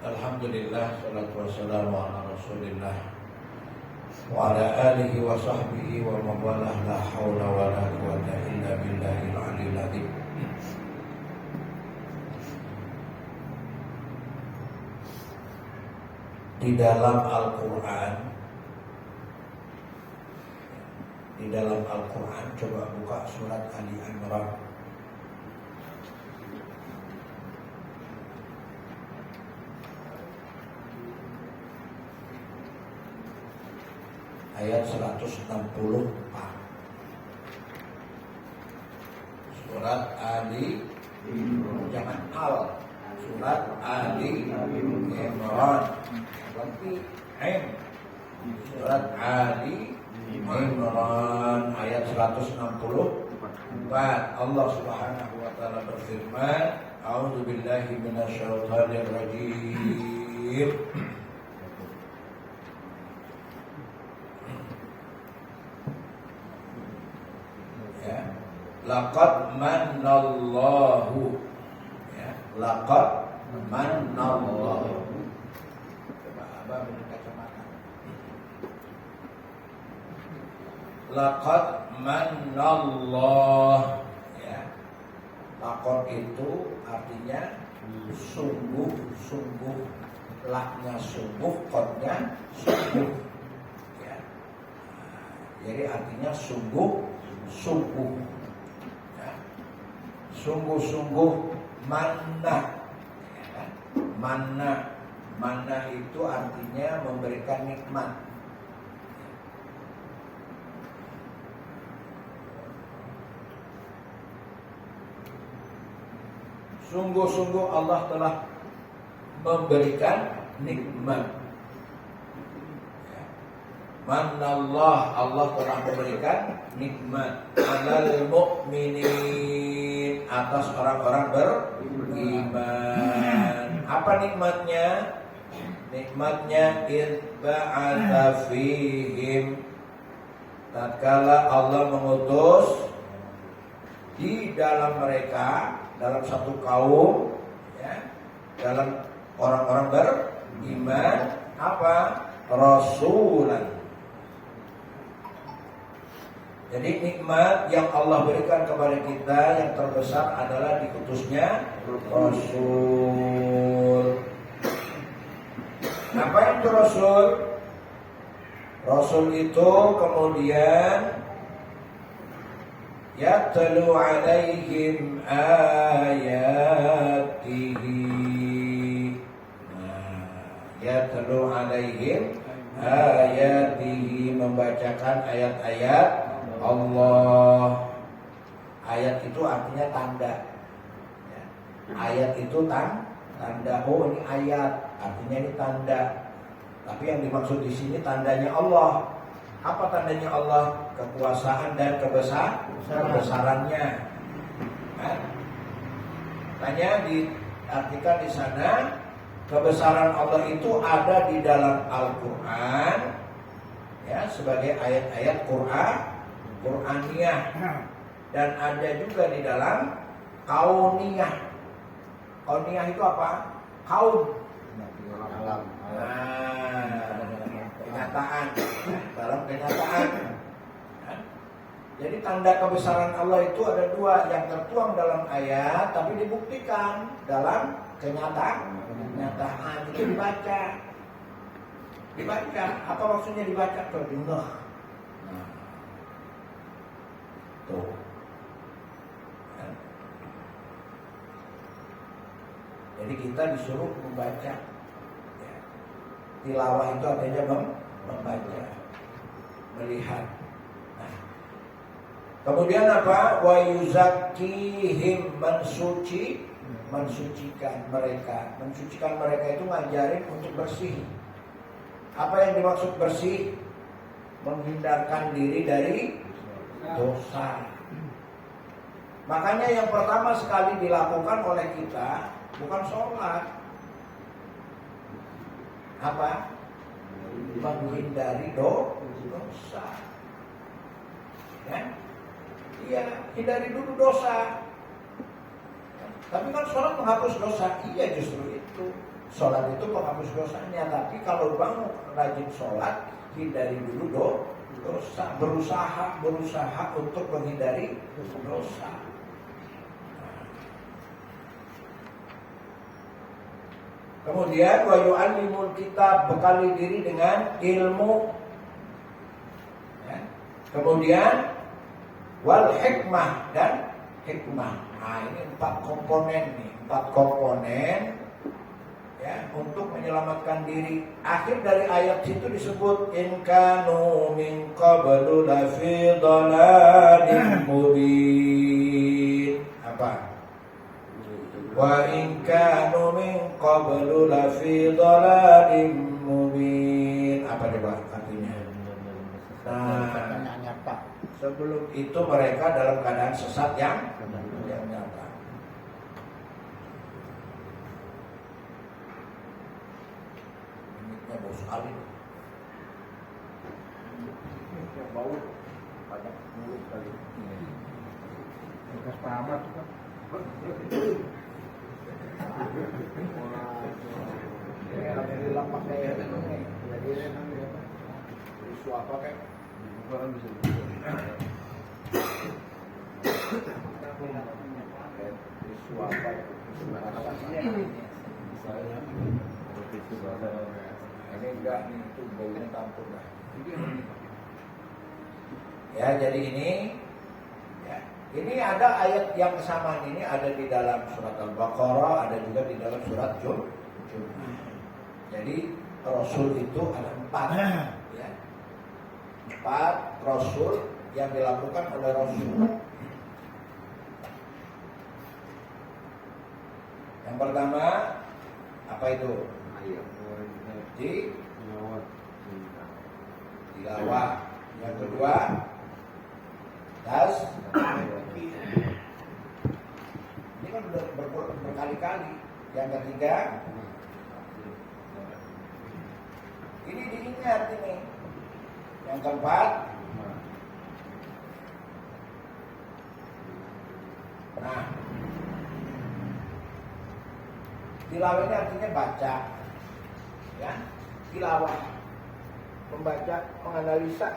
Alhamdulillah, salatu wassalamu ala Rasulillah wa ala alihi wa sahbihi wa mawalah, la hawla wa la quwwata illa billahil aliyyil azim. Di dalam Al-Quran, coba buka surat Ali Imran. Ayat 164. Surat Ali jangan al. Surat Ali Imran. Berarti Surat Ali Imran ayat 164. Allah Subhanahu wa taala berfirman, A'udzubillahi minasyaitonir rajim. Laqad mannallahu, ya, laqad mannallahu. Coba Abah beri kacamata. Laqad mannallahu, ya. Laqad itu artinya sungguh, laknya sungguh, qadnya sungguh, ya. Jadi artinya sungguh. Sungguh-sungguh manna, ya kan? Manna itu artinya memberikan nikmat. Sungguh-sungguh Allah telah memberikan nikmat. Manallah, Allah telah memberikan nikmat alal mu'minin, atas orang-orang beriman. Apa nikmatnya? Nikmatnya idba'atha fihim, tatkala Allah mengutus di dalam mereka, dalam satu kaum, ya, dalam orang-orang beriman, apa? Rasulan. Jadi nikmat yang Allah berikan kepada kita yang terbesar adalah dikutusnya Rasul. Apa itu Rasul? Rasul itu kemudian yatlu alaihim ayatihi. Yatlu alaihim ayatihi, membacakan ayat-ayat Allah. Ayat itu artinya tanda, ya. Ayat itu tanda. Oh, ini ayat, artinya ini tanda. Tapi yang dimaksud di sini tandanya Allah. Apa tandanya Allah? Kekuasaan dan kebesarannya. Kan? Tanya diartikan di sana, kebesaran Allah itu ada di dalam Al-Quran, ya, sebagai ayat-ayat Qur'aniyah, dan ada juga di dalam kauniyah. Kauniyah itu apa? Kaun. Kenyataan. Dalam kenyataan. Jadi tanda kebesaran Allah itu ada dua, yang tertuang dalam ayat tapi dibuktikan dalam kenyataan. Itu dibaca. Apa maksudnya dibaca? Terdengar. Tuh. Jadi kita disuruh membaca, ya. Tilawah itu artinya membaca, melihat. Nah, kemudian apa? Wa yuzakkihim, mensucikan mereka. Mensucikan mereka itu ngajarin untuk bersih. Apa yang dimaksud bersih? Menghindarkan diri dari dosa. Makanya yang pertama sekali dilakukan oleh kita bukan sholat. Apa? Menghindari dosa. Ya? Iya, hindari dulu dosa. Tapi kan sholat menghapus dosa. Iya, justru itu. Sholat itu menghapus dosanya. Tapi kalau bang rajin sholat, hindari dulu dosa. Berusaha untuk menghindari dosa. Kemudian wa yu'allimul kitab, bekali diri dengan ilmu. Ya. Kemudian wal hikmah, dan hikmah. Nah, ini 4 komponen nih, 4 komponen ya untuk menyelamatkan diri. Akhir dari ayat itu disebut in kanu min qablu lafi dhalalin mubin. Apa? Wa in kanu min qablu lafi dhalalin mubin. Apa coba artinya? Nah, sebelum itu mereka dalam keadaan sesat yang nyata. Minyaknya bau sekali. Yang bau banyak mulut kali. Bekas pamat tuh kan. Alhamdulillah pakai ini. Jadi isu apa kayak? Bukan bisa. Isu apa? Ini enggak nih, itu baunya campur dah. Ya, jadi ini ya. Ini ada ayat yang kesamaan ini ada di dalam surat Al-Baqarah, ada juga di dalam surat Jum'ah. Jadi Rasul itu ada 4 ya. 4 Rasul yang dilakukan oleh Rasul. Yang pertama apa itu? Tilawah. Yang kedua ini kan udah berkali-kali. Yang ketiga ini diingat ini. Yang keempat, nah, tilawah ini artinya baca, ya, tilawah, membaca, menganalisa.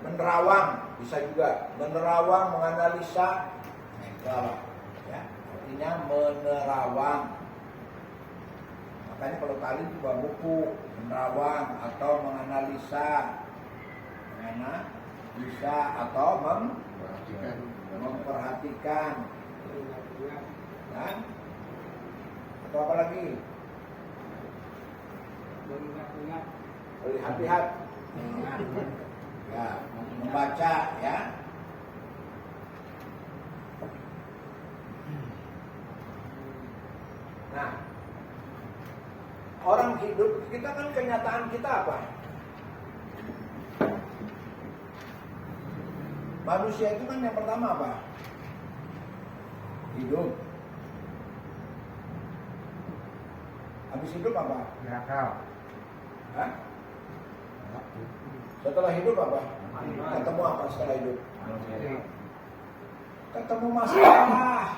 Menerawang, bisa juga menerawang, menganalisa, tilawah, ya, artinya menerawang. Makanya kalau talim itu bawa buku, menerawang atau menganalisa, bisa atau memperhatikan, kan? Atau apa lagi? Melihat-lihat, ya, membaca, ya. Nah, orang hidup kita kan kenyataan kita apa? Manusia itu kan yang pertama apa? Hidup. Habis hidup apa? Berakal. Hah? Setelah hidup apa? Ketemu apa setelah hidup? Ketemu masalah.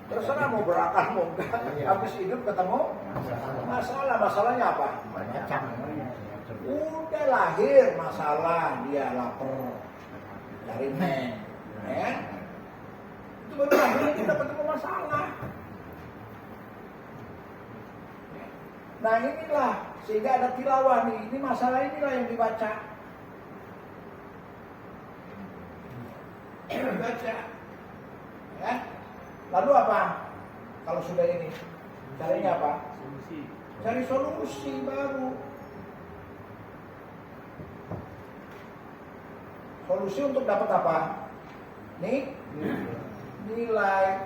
Terserah mau berakal mau enggak. Habis hidup ketemu masalah. Masalahnya apa? Udah lahir masalah, dia lapar, cari men, ya? Itu baru lahir kita ketemu masalah. Nah inilah sehingga ada tilawah nih. Ini masalah inilah yang dibaca. Baca, ya. Lalu apa? Kalau sudah ini, carinya apa? Cari solusi baru. Solusi untuk dapat apa? Nih, nilai.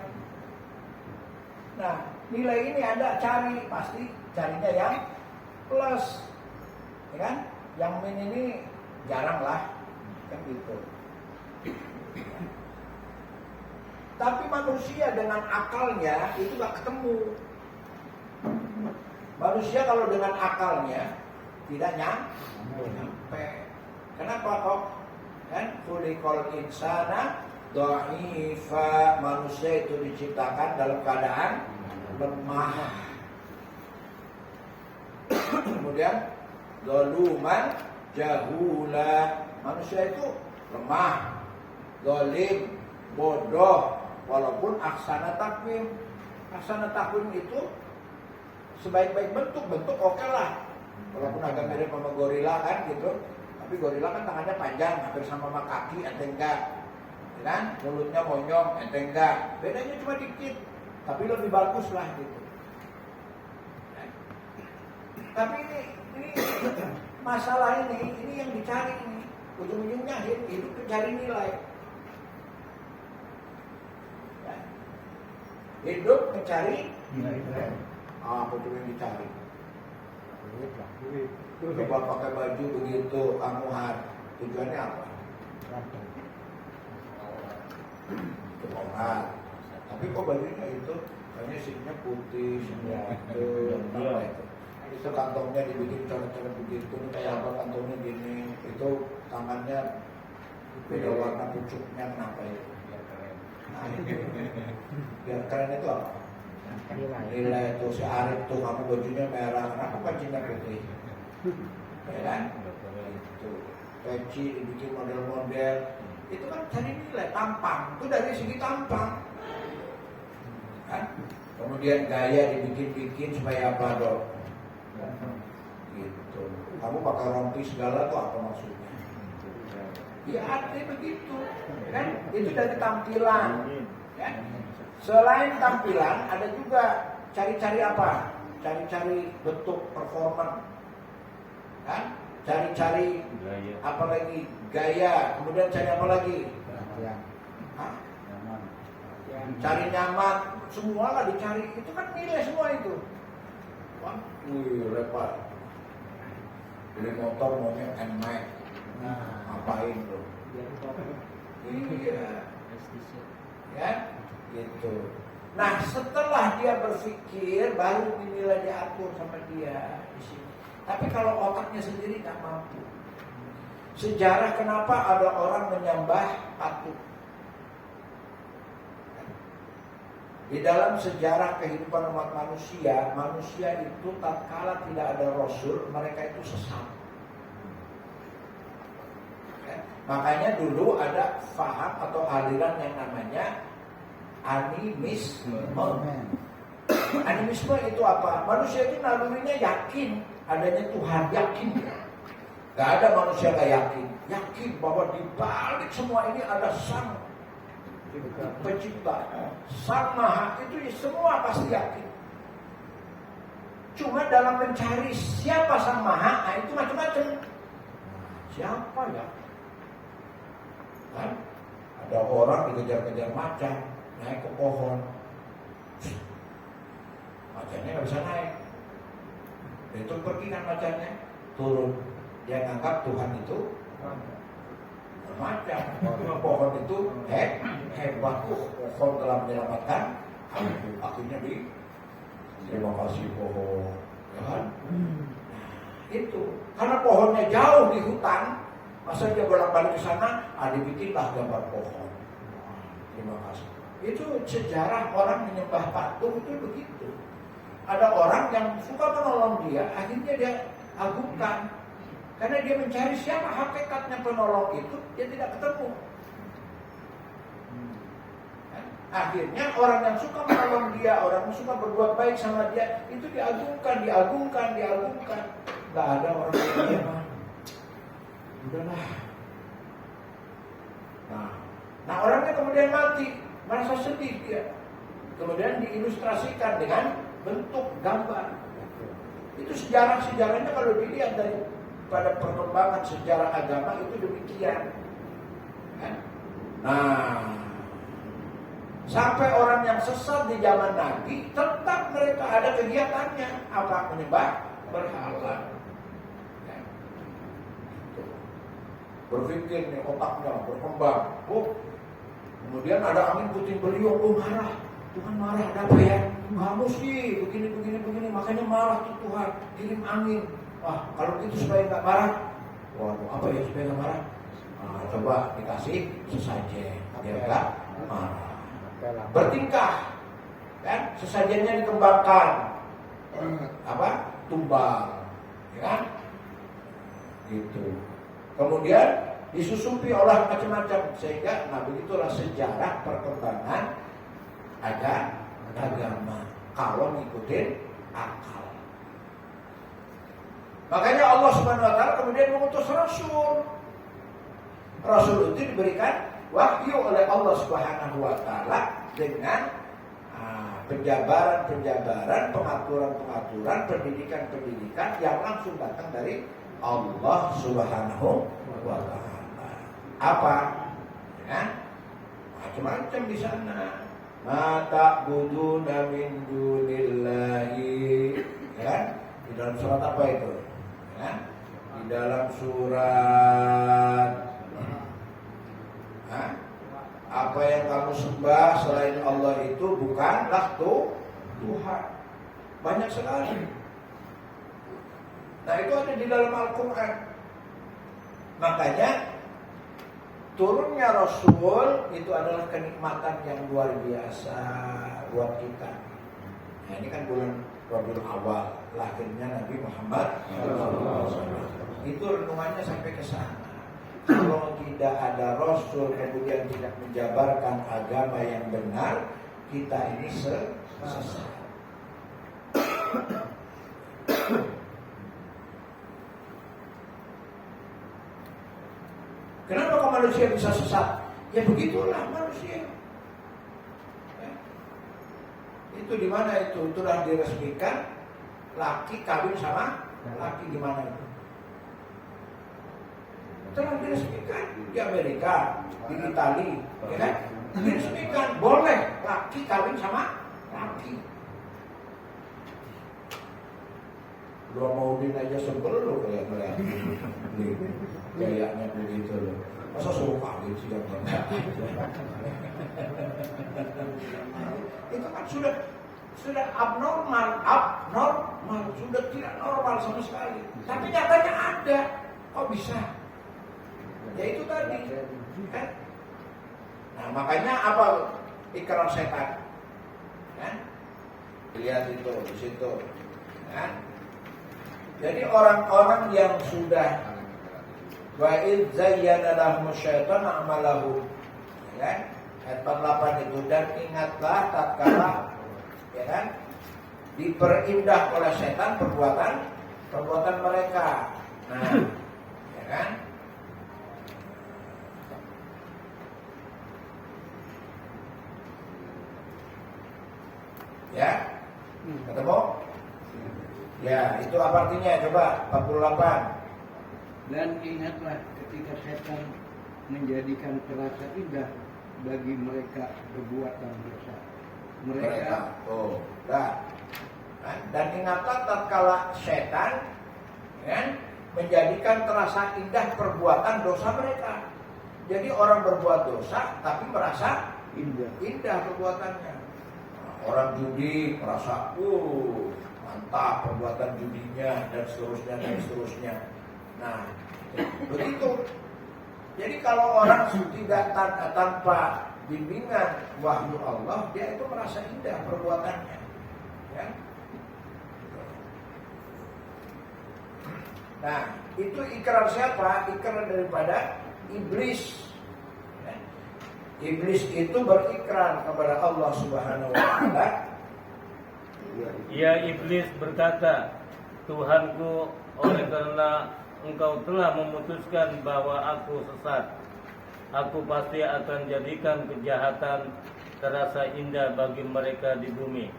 Nah, nilai ini ada cari, pasti carinya yang plus, ya kan? Yang min ini jarang lah, kan gitu. Tapi manusia dengan akalnya itu gak ketemu. Manusia kalau dengan akalnya tidak nyampe. Kenapa kok? Kan khuliqal insana dha'ifa, manusia itu diciptakan dalam keadaan lemah. Kemudian zaluman jahula, manusia itu lemah, zalim, bodoh, walaupun aksana takwim. Aksana takwim itu sebaik-baik bentuk oke lah. Walaupun agak mirip sama gorila kan gitu. Tapi gorila kan tangannya panjang, hampir sama kaki, ente enggak. Ya kan? Mulutnya monyong, ente enggak. Bedanya cuma dikit, tapi lebih bagus lah gitu. Tapi ini masalah ini yang dicari ini. Ujung-ujungnya hidup mencari nilai. Ya. Hidup mencari nilai. Apa itu yang dicari? Coba pakai baju begitu amuhan, tujuannya apa? Kebohongan. Tapi kok bajunya itu kayaknya sininya putih, sininya itu, apa itu? Itu kantongnya dibikin coret-coret begitu, kayak apa kantongnya gini, itu tangannya beda warna pucuknya, kenapa itu? Nah, biar keren itu apa? Nilai itu si Arif tuh kamu bajunya merah, kenapa bajunya putih? Ya kan? Itu peci dibikin model-model, itu kan cari nilai tampang, itu dari segi tampang, kan? Kemudian gaya dibikin-bikin supaya apa dong? Gitu. Kamu pakai rompi segala tuh apa maksudnya? Ya artinya begitu, kan? Itu dari tampilan, kan? Selain tampilan, ada juga cari-cari apa? Cari-cari bentuk performa, kan? Cari-cari apa lagi? Gaya. Kemudian cari apa lagi? Hah? Cari nyaman. Semua lah dicari. Itu kan nilai semua itu. Wah, repot. Beli motor maunya NMAX. Ngapain tuh? Iya. Ya. Gitu. Nah, setelah dia berpikir, baru nilai diatur sama dia di sini. Tapi kalau otaknya sendiri nggak mampu. Sejarah kenapa ada orang menyembah patung? Di dalam sejarah kehidupan umat manusia, manusia itu tatkala tidak ada rasul, mereka itu sesat. Makanya dulu ada faham atau aliran yang namanya animisme. Animisme itu apa? Manusia itu nalurinya yakin adanya Tuhan, yakin. Gak ada manusia gak yakin. Yakin bahwa di balik semua ini ada Sang Pencipta, Sang Maha, itu semua pasti yakin. Cuma dalam mencari siapa Sang Maha, nah itu macam-macam. Siapa ya? Kan? Ada orang dikejar-kejar macan, naik ke pohon, macannya nggak bisa naik. Itu pergi kan macannya, turun. Dia nganggap Tuhan itu macan. Pohon itu hebat, pohon telah menyelamatkan aku. Akhirnya terima kasih pohon, ya kan? Itu karena pohonnya jauh di hutan, masa dia bolak-balik ke sana, dibikinlah gambar pohon. Terima kasih. Itu sejarah orang menyembah patung itu begitu. Ada orang yang suka menolong dia, akhirnya dia agungkan. Karena dia mencari siapa hakikatnya penolong itu, dia tidak ketemu. Akhirnya orang yang suka menolong dia, orang yang suka berbuat baik sama dia, itu diagungkan. Gak ada orang yang dia udahlah. Nah orangnya kemudian mati, merasa sedih dia. Kemudian diilustrasikan dengan bentuk gambar. Itu sejarahnya kalau dilihat dari pada perkembangan sejarah agama itu demikian. Nah, sampai orang yang sesat di zaman Nabi tetap mereka ada kegiatannya, apa? Menyembah berhala. Berpikir nih otaknya berkembang. Kemudian ada angin puting beliung, marah. Tuhan marah, ada apa ya? Kamu sih begini, makanya marah tuh Tuhan, kirim angin. kalau gitu supaya nggak marah. Waduh, apa ya supaya nggak marah? Coba dikasih sesajen, dia nggak marah. Bertingkah, kan? Sesajennya dikembangkan, tumbang, ya kan? Gitu. Kemudian disusupi oleh macam-macam sehingga begitulah sejarah perkembangan agama kalau ngikutin akal. Makanya Allah Subhanahu wa taala kemudian mengutus rasul. Rasul itu diberikan wahyu oleh Allah Subhanahu wa taala dengan penjabaran-penjabaran, pengaturan-pengaturan, pendidikan-pendidikan yang langsung datang dari Allah Subhanahu wa taala. Apa? Ya, macam-macam di sana. Mata buduna min dunillahi, ya, di dalam surat apa itu? Ya, di dalam surat apa yang kamu sembah selain Allah itu bukanlah Tuhan. Banyak sekali. Nah itu ada di dalam Al-Quran. Makanya turunnya Rasul itu adalah kenikmatan yang luar biasa buat kita. Nah ini kan bulan Rabiul Awal, lahirnya Nabi Muhammad SAW. Itu renungannya sampai ke sana. Kalau tidak ada Rasul kemudian tidak menjabarkan agama yang benar, kita ini sesat. Kenapa kok manusia bisa sesat? Ya begitulah manusia. Ya. Itu di mana itu? Itulah diresmikan laki kawin sama laki di mana itu? Telah diresmikan di Amerika, di Italia, ya kan? Diresmikan boleh laki kawin sama laki. Dua Maudin aja sebel loh kayak gayanya begitu loh. Masa suruh kawin sih yang benar? Itu kan sudah abnormal, sudah tidak normal sama sekali. Tapi nyatanya ada, kok bisa? Ya itu tadi, kan? Nah makanya apa ikrar setan? Kan? Lihat itu di situ, kan? Jadi orang-orang yang sudah wa'id zayyana lahum syaitan a'malahu, ya, ayat 48 itu, dan ingatlah tatkala, ya kan, diperindah oleh setan perbuatan mereka. Nah, ya kan? Ya, ketemu? Ya, itu apa artinya? Coba 48. Dan ingatlah ketika setan menjadikan terasa indah bagi mereka perbuatan dosa. Mereka. Dan ingatlah tatkala setan, kan, menjadikan terasa indah perbuatan dosa mereka. Jadi orang berbuat dosa tapi merasa indah perbuatannya. Orang judi merasa, mantap perbuatan judinya dan seterusnya. Nah, begitu. Jadi kalau orang tidak tanpa bimbingan wahyu Allah, dia itu merasa indah perbuatannya, ya. Nah, itu ikrar siapa? Ikrar daripada iblis. Iblis itu berikrar kepada Allah Subhanahu wa taala. Ya iblis berkata, Tuhanku, oleh karena engkau telah memutuskan bahwa aku sesat, aku pasti akan jadikan kejahatan terasa indah bagi mereka di bumi,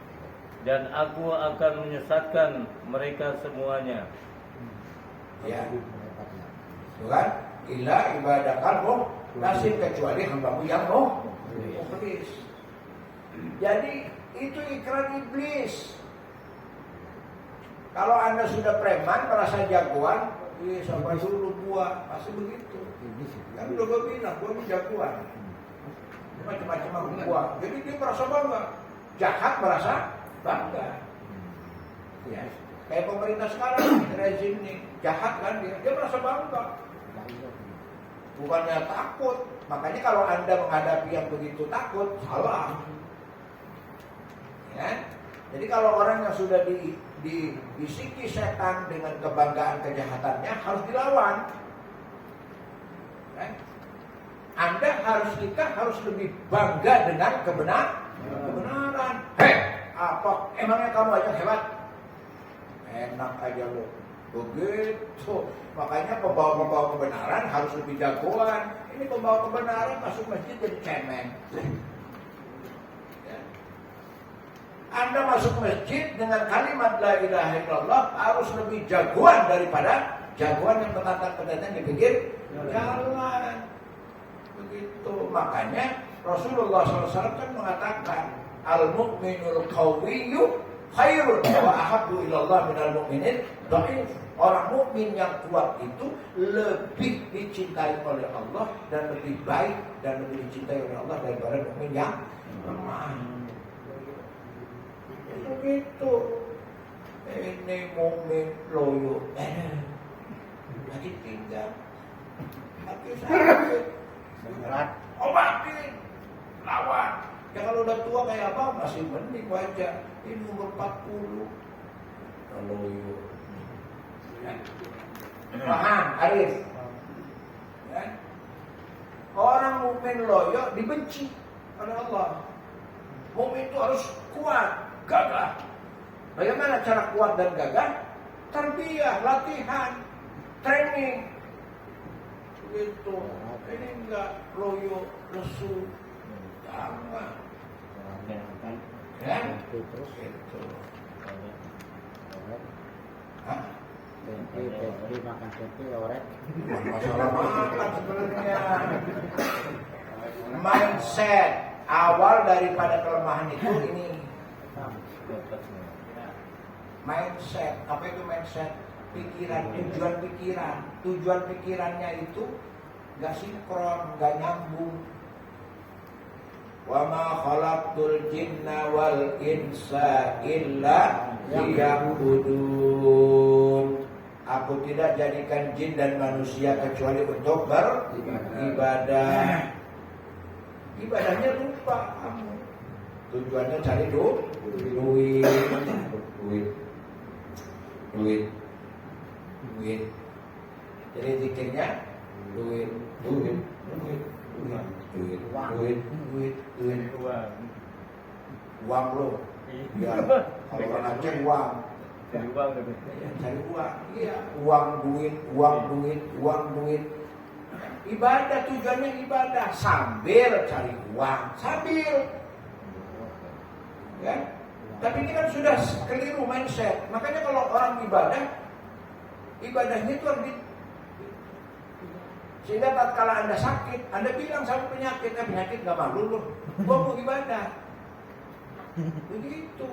dan aku akan menyesatkan mereka semuanya. Ya, Tuhan, illa ibadakalmu nasib, kecuali hambamu yang mukhlis. Jadi itu ikrar iblis. Kalau Anda sudah preman merasa jagoan, sama dulu gua pasti begitu. Kan udah gue bilang, gua ini jagoan. Macam-macam aku gua. Jadi dia merasa bangga. Jahat merasa bangga. Ya, kayak pemerintah sekarang rezim nih. jahat kan dia merasa bangga. Bukannya takut. Makanya kalau Anda menghadapi yang begitu takut, salah. Ya? Jadi kalau orang yang sudah disiki setan dengan kebanggaan kejahatannya harus dilawan. Ya? Kita harus lebih bangga dengan kebenaran. Apa? Emangnya kamu aja hebat? Enak aja lo. Begitu. Makanya pembawa kebenaran harus lebih jagoan. Ini pembawa kebenaran masuk masjid jadi cemen. Ya. Anda masuk masjid dengan kalimat la ilaha illallah harus lebih jagoan daripada jagoan yang pendatang di pinggir jalan. Begitu. Makanya Rasulullah SAW kan mengatakan al-mu'minul qawiyyu khairun wa ahabbu ilallah minal mu'minin dha'if. Orang mukmin yang kuat itu lebih dicintai oleh Allah dan lebih baik dan lebih dicintai oleh Allah daripada mukmin yang lemah. Begitu. Ini mukmin loyo. Lagi tinggal. Lagi sakit. Obatin. Lawan. Ya kalau udah tua kayak abang masih mending wajar. Ini umur 40. Loyo. Paham, Arif? Ya. Orang mukmin loyo dibenci oleh Allah. Mukmin itu harus kuat, gagah. Bagaimana cara kuat dan gagah? Tarbiyah, latihan, training. Begitu. Ini enggak loyo, lesu. Jangan. Ya? Gitu. Hah? Tempe makan tempe orek. Masalah makan sebenarnya. Mindset awal daripada kelemahan itu ini. Mindset, apa itu mindset? Pikiran, tujuan pikirannya itu nggak sinkron, nggak nyambung. Wa ma khalaqtul jinna wal insa illa liya'budun. Aku tidak jadikan jin dan manusia kecuali untuk beribadah. Ibadahnya lupa kamu. Tujuannya cari duit. Jadi zikirnya duit. Uang lo. Ya, kalau orang Aceh uang. Cari uang gitu. Cari uang. Iya, uang duit. Ibadah tujuannya ibadah sambil cari uang, sambil. Ya. Tapi ini kan sudah keliru mindset. Makanya kalau orang ibadahnya itu harus sehingga tatkala Anda sakit, Anda bilang sama penyakit nggak malu loh. Gua mau ibadah. Begitu.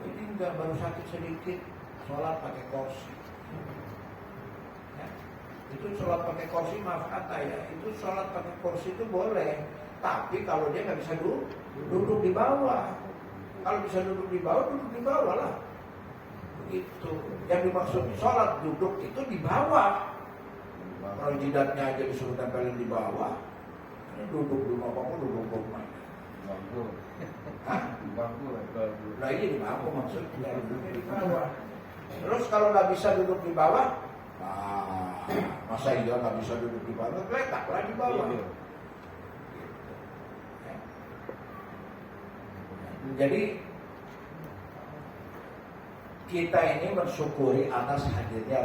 Ini enggak baru sakit sedikit, sholat pakai kursi. Ya. Itu sholat pakai kursi, maaf kata ya, itu sholat pakai kursi itu boleh. Tapi kalau dia nggak bisa duduk di bawah. Kalau bisa duduk di bawah lah. Begitu. Yang dimaksud sholat duduk itu di bawah. Kalau jidatnya aja disuruh tempelin di bawah, ini duduk di bawah, duduk mana? Bangku. Hah? Bangku. Nah ini di bangku maksudnya, duduknya di bawah. Terus kalau nggak bisa duduk di bawah, masa iya nggak bisa duduk di bawah? Letaklah di bawah. Jadi kita ini bersyukuri atas hadirnya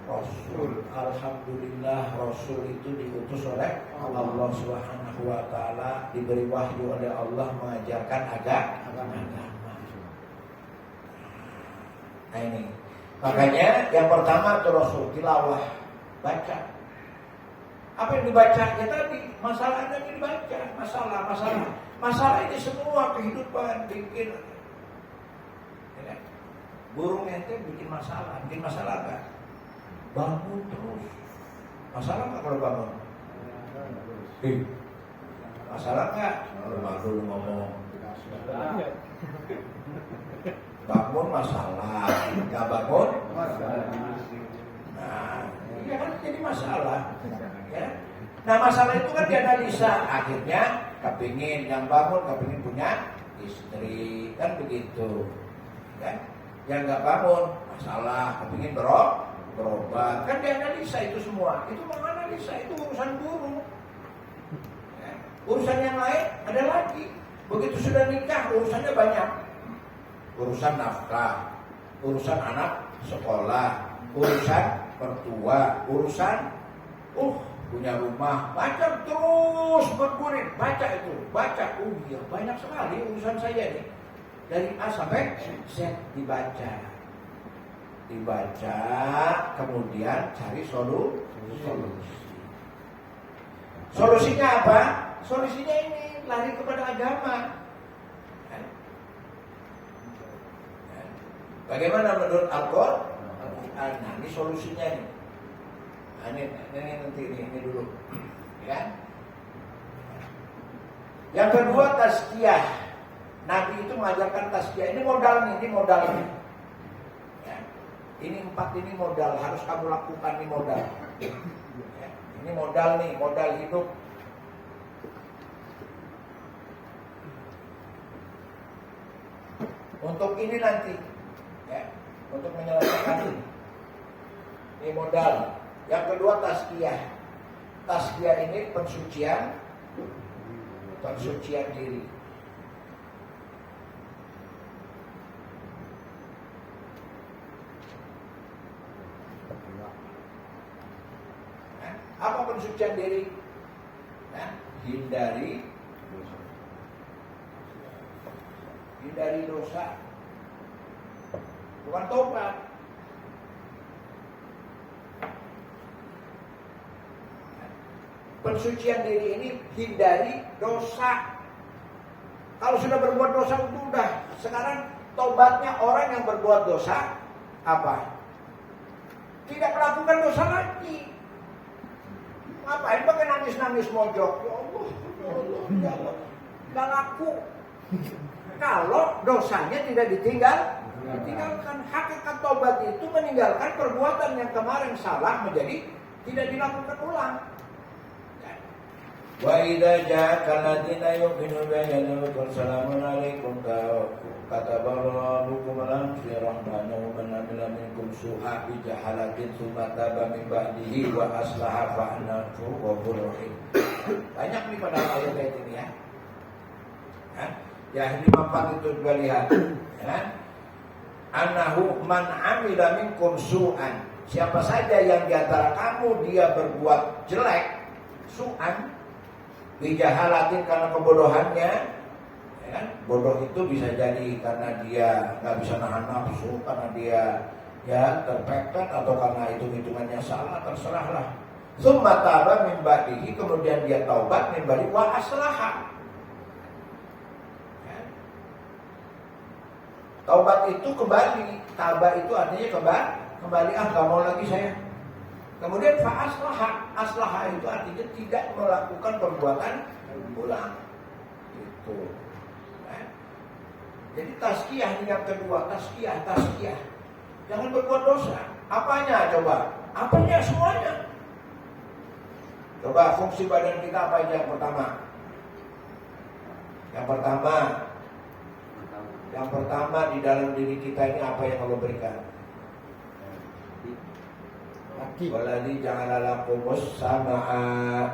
Rasul. Alhamdulillah Rasul itu diutus oleh Allah Subhanahu wa taala, diberi wahyu oleh Allah mengajarkan agama. Nah ini. Makanya yang pertama itu Rasul tilawah, baca. Apa yang dibaca? Ya tadi, masalah yang dibaca, masalah ini semua kehidupan bikin. Ya, burung ente bikin masalah enggak? Bangun terus. Masalah nggak kalau bangun? Masalah nggak? Kalau baru ngomong. bangun masalah, nggak bangun nah iya kan jadi masalah ya. Nah masalah itu kan dianalisa, akhirnya kepingin yang bangun kepingin punya istri kan begitu kan, yang nggak bangun masalah kepingin berobat kan dianalisa itu semua, itu menganalisa, itu urusan guru ya. Urusan yang lain ada lagi, begitu sudah nikah urusannya banyak, urusan nafkah, urusan anak sekolah, urusan mertua, urusan punya rumah, baca terus bergulir, baca itu, baca, iya banyak sekali urusan saya nih, dari A sampai Z dibaca, kemudian cari solusi. Solusinya apa? Solusinya ini lari kepada agama. Bagaimana menurut Al-Quran? Nah, ini solusinya nih. Ini nanti ini dulu, ya. Yang kedua tazkiyah. Nabi itu mengajarkan tazkiyah. Ini modal nih, ini modal nih. Ya. Ini 4 ini modal, harus kamu lakukan nih modal. Ya. Ini modal nih, modal hidup. Untuk ini nanti, ya, untuk menyelesaikan ini modal. Yang kedua tazkiyah. Tazkiyah ini pensucian diri. Nah, apa pensucian diri? Nah, hindari dosa. Bukan tobat. Pensucian diri ini hindari dosa. Kalau sudah berbuat dosa itu udah. Sekarang tobatnya orang yang berbuat dosa apa? Tidak melakukan dosa lagi. Ngapain pakai nangis-nangis mojok? Ya Allah, ya Allah. Gak laku. Kalau dosanya tidak ditinggalkan. Hakikat tobat itu meninggalkan perbuatan yang kemarin salah menjadi tidak dilakukan ulang. Wa idza ja'aka alladziina yu'minuuna billahi salamun 'alaikum kataballahu lam sirahmanu man 'amila minkum su'a bi jahalatin tsumma taba min ba'dihi wa aslaha fa annahu ghafurur rahim. Banyak nih pada ayat ini ya. Ya ini 4 itu juga lihat ya. Annahu man 'amila minkum su'an. Siapa saja yang di antara kamu dia berbuat jelek, su'an bijahalatin karena kebodohannya, ya kan? Bodoh itu bisa jadi karena dia nggak bisa nahan nafsu, karena dia ya terpepet, atau karena hitungannya salah, terserahlah. Tsumma taba min ba'dihi, kemudian dia taubat min ba'di wa aslaha. Ya. Taubat itu kembali, taba itu artinya kembali, nggak mau lagi saya. Kemudian aslaha itu artinya tidak melakukan perbuatan ulang. Gitu. Nah, jadi tazkiyah ini yang kedua, tazkiyah. Jangan berbuat dosa. Apanya coba? Apanya semuanya? Coba fungsi badan kita apa aja yang pertama? Yang pertama di dalam diri kita ini apa yang Allah berikan? Waladzi ja'ala lakumus sam'a,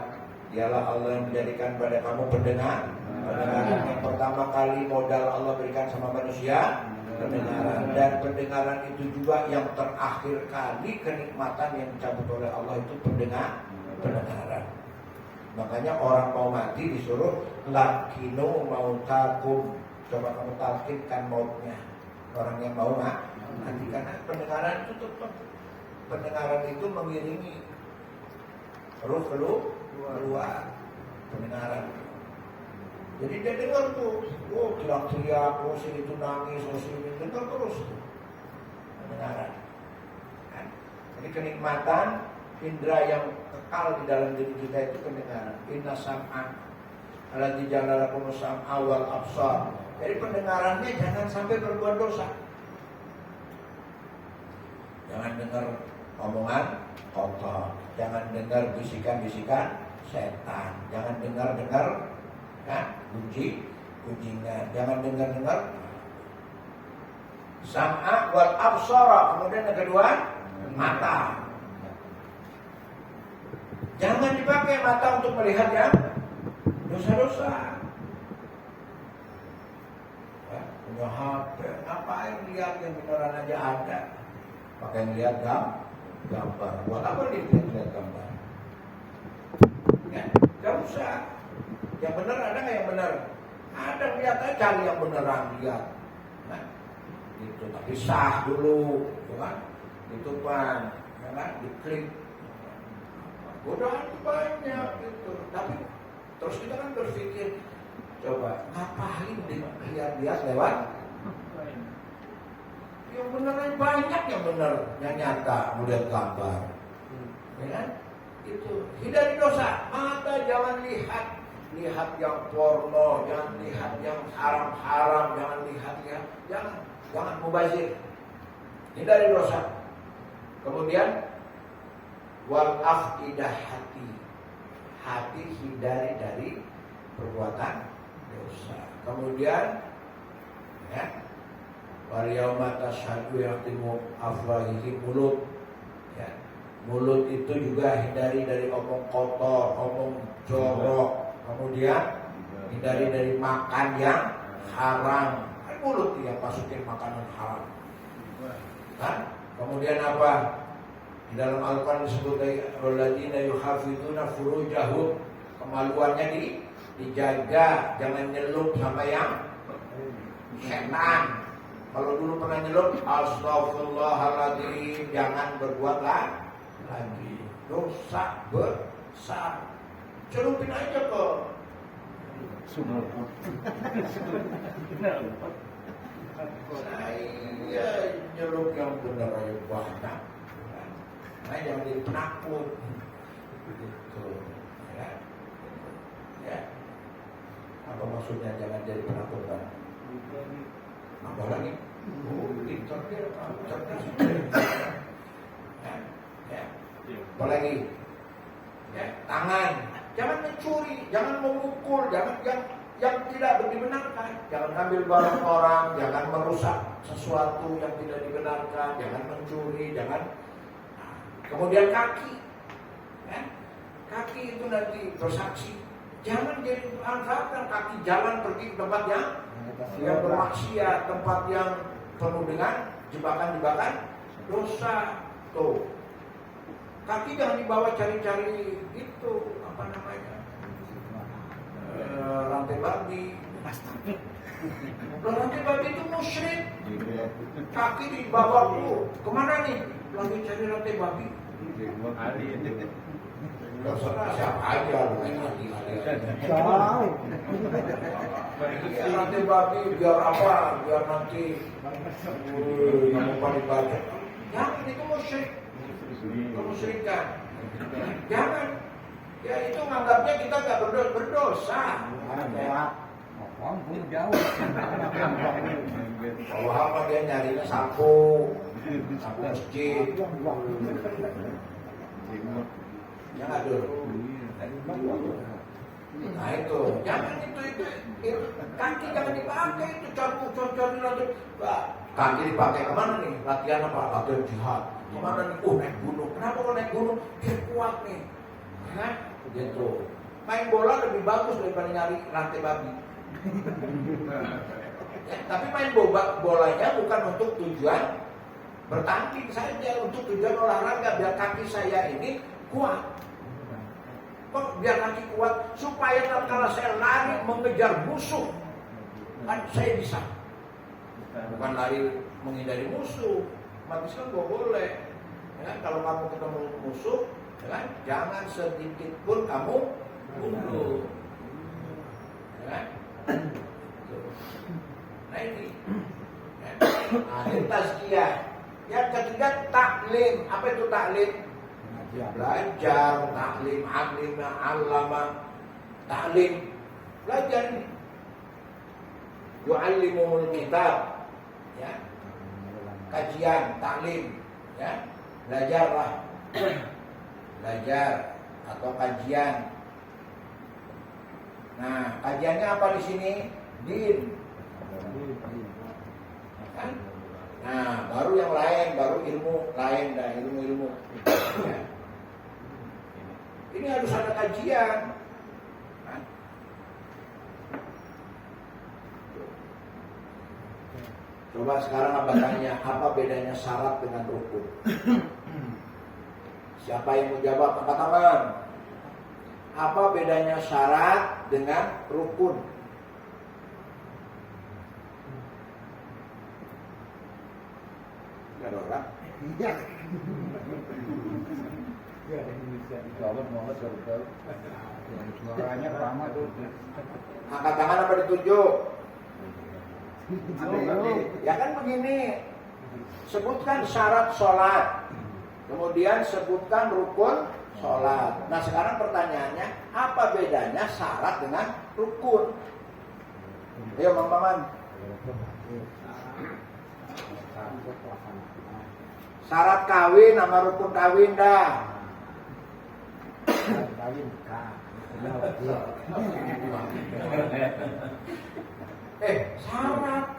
dialah Allah yang menjadikan pada kamu pendengaran. Yang pertama kali modal Allah berikan sama manusia pendengaran, dan pendengaran itu juga yang terakhir kali kenikmatan yang dicabut oleh Allah itu pendengaran. Makanya orang mau mati disuruh lakinu mautakum, coba kamu talkinkan mautnya orang yang mau mati, karena pendengaran itu tetap. Pendengaran itu mengiringi ruh keluar pendengaran. Jadi dia dengar tuh, teriak-teriak, si itu nangis, si ini dengar terus pendengaran. Kan? Jadi kenikmatan indera yang kekal di dalam diri kita itu pendengaran. Inna sam'a alladzi ja'ala lakum sam'a wal absar. Jadi pendengarannya jangan sampai berbuat dosa. Jangan dengar omongan kotor. Jangan dengar bisikan-bisikan setan. Jangan dengar-dengar kunjingan. Jangan dengar-dengar sam'a wal absara. Kemudian yang kedua, mata. Jangan dipakai mata untuk melihat yang dosa-dosa. Punya HP, ngapain lihat yang beneran aja ada? Pakai lihat gambar. Buat apa lihat gambar? Ya, gak usah. Yang benar ada nggak yang benar? Ada, lihat aja, cari yang beneran, lihat. Nah, itu tapi sah dulu, kan? Itu kan, ya kan? Diklik. Godaan banyak gitu. Tapi terus kita kan berpikir, coba ngapain lihat lewat? Yang beneran banyak yang benar, yang nyata, melihat gambar. Ya kan? Itu hindari dosa. Mata jangan lihat yang porno, jangan lihat yang haram-haram, jangan lihat jangan mubazir. Hindari dosa. Kemudian wal afidah hati hindari dari perbuatan dosa. Kemudian wal yauma tashhadu yaqtimu afwahihi mulut. Ya. Mulut itu juga hindari dari omong kotor, omong jorok. Kemudian hindari dari makan yang haram. Kan mulut yang masukin makanan haram. Kan? Kemudian apa? Di dalam Al-Quran disebut alladzina yuhafizuna furujahum, kemaluannya dijaga, jangan nyelup sama yang setan. Kalau dulu pernah nyelup, astagfirullahaladzim, jangan berbuat lagi. Dosa besar. Celupin aja ke saya nyelup yang benar aja banyak. Nah, jangan jadi penakut gitu. Ya. Apa maksudnya jangan jadi penakut, Pak? Apa lagi? Cerdas. Ya. Apa lagi? Ya, tangan. Jangan mencuri, jangan memukul, jangan yang tidak dibenarkan. Jangan ambil barang orang, jangan merusak sesuatu yang tidak dibenarkan, jangan mencuri, jangan. Kemudian kaki, kaki itu nanti bersaksi. Jangan jadi manfaatkan kaki jalan pergi ke tempat yang bermaksiat, tempat yang penuh dengan jebakan-jebakan dosa. Tuh, kaki jangan dibawa cari-cari itu apa namanya rantai babi. Rantai babi itu musyrik. Kaki dibawa kemana nih? Lagi cari rantai babi. Terserah siapa aja lu main hati. Rantai babi biar apa? Biar nanti kamu paling banyak. Jangan, itu musyrik. Kemusyrikan. Jangan. Ya itu nganggapnya kita nggak berdosa. Kalau apa dia nyarinya sapu masjid. Jangan dulu. Nah itu, jangan itu kaki jangan dipakai itu cari lagi. Kaki dipakai kemana nih? Latihan apa? Latihan jihad. Kemana nih? Naik gunung. Kenapa kalau naik gunung? Dia kuat nih. Nah, gitu. Main bola lebih bagus daripada nyari rantai babi. Ya, tapi main bolanya bukan untuk tujuan bertanding saja, untuk tujuan olahraga biar kaki saya ini kuat. Kok biar kaki kuat supaya kalau saya lari mengejar musuh kan saya bisa. Bukan lari menghindari musuh. Mati kan gak boleh. Ya, kalau kamu ketemu musuh, ya kan? Jangan sedikit pun kamu mundur. Ya, nah ini. Ini tazkiyah. Yang ketiga taklim. Apa itu taklim? Belajar, taklim, alimna, allama, taklim. Belajar ini. Yu'allimumul kitab. Ya. Kajian, taklim. Ya, belajarlah, belajar atau kajian. Nah, kajiannya apa di sini? Din. Kan? Nah, baru yang lain, baru ilmu lain dan ilmu-ilmu. Ya. Ini harus ada kajian. Kan? Coba sekarang abang tanya, apa bedanya syarat dengan rukun? Siapa yang mau jawab? Angkat tangan. Apa bedanya syarat dengan rukun? Gak ada orang? Suaranya sama tuh. Angkat tangan apa ditunjuk? Ya kan begini, sebutkan syarat sholat, kemudian sebutkan rukun sholat. Nah sekarang pertanyaannya, apa bedanya syarat dengan rukun? Ayo Bang Maman. Syarat kawin sama rukun kawin dah.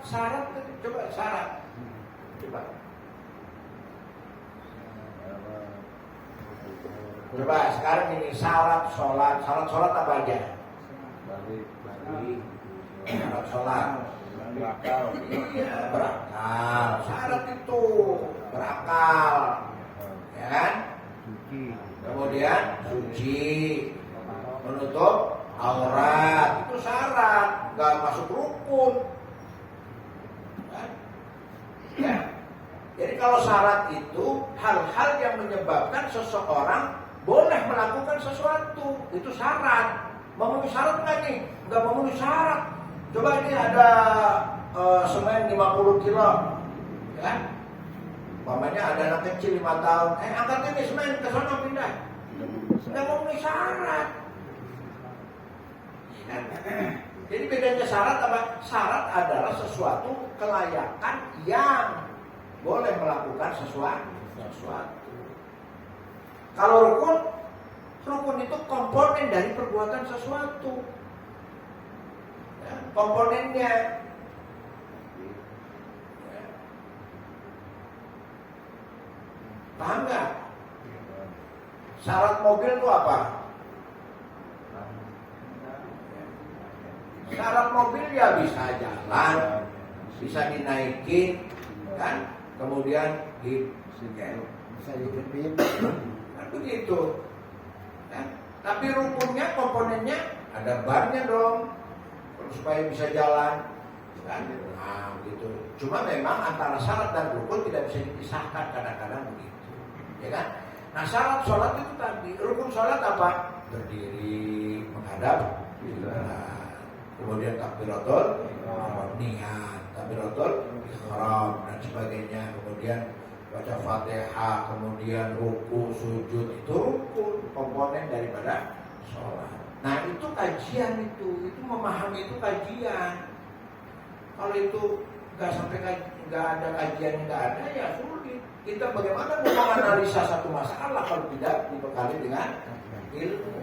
Syarat, coba syarat. Coba. Coba sekarang ini syarat sholat apa aja? Syarat sholat. Iya, berakal. Syarat itu berakal, ya kan? Kemudian suci, menutup aurat, itu syarat, nggak masuk rukun. Ya. Jadi kalau syarat itu hal-hal yang menyebabkan seseorang boleh melakukan sesuatu, itu syarat. Memenuhi syarat nggak nih? Nggak memenuhi syarat. Coba ini ada semen 50 kilo, ya. Umpamanya ada anak kecil 5 tahun, angkat ini semen ke sana pindah. Nggak memenuhi syarat. Ya. Jadi bedanya syarat apa? Syarat adalah sesuatu kelayakan yang boleh melakukan sesuatu. Kalau rukun itu komponen dari perbuatan sesuatu. Ya, komponennya. Ya. Paham nggak? Syarat mobil itu apa? Syarat mobil ya bisa jalan, bisa dinaikin, kan? Kemudian Bisa dihidupin. kan begitu. Kan? Tapi rukunnya, komponennya ada bannya dong, supaya bisa jalan. Kan? Nah, gitu. Cuma memang antara syarat dan rukun tidak bisa dipisahkan, kadang-kadang begitu. Ya kan? Nah, syarat sholat itu tadi, rukun sholat apa? Berdiri, menghadap kiblat. Kemudian takbiratul niat, takbiratul ihram dan sebagainya. Kemudian baca Fatihah, kemudian ruku, sujud, itu rukun, komponen daripada sholat. Nah itu kajian itu memahami itu kajian. Kalau itu nggak ada kajiannya, nggak ada ya sulit. Kita bagaimana menganalisa satu masalah kalau tidak dibekali dengan ilmu?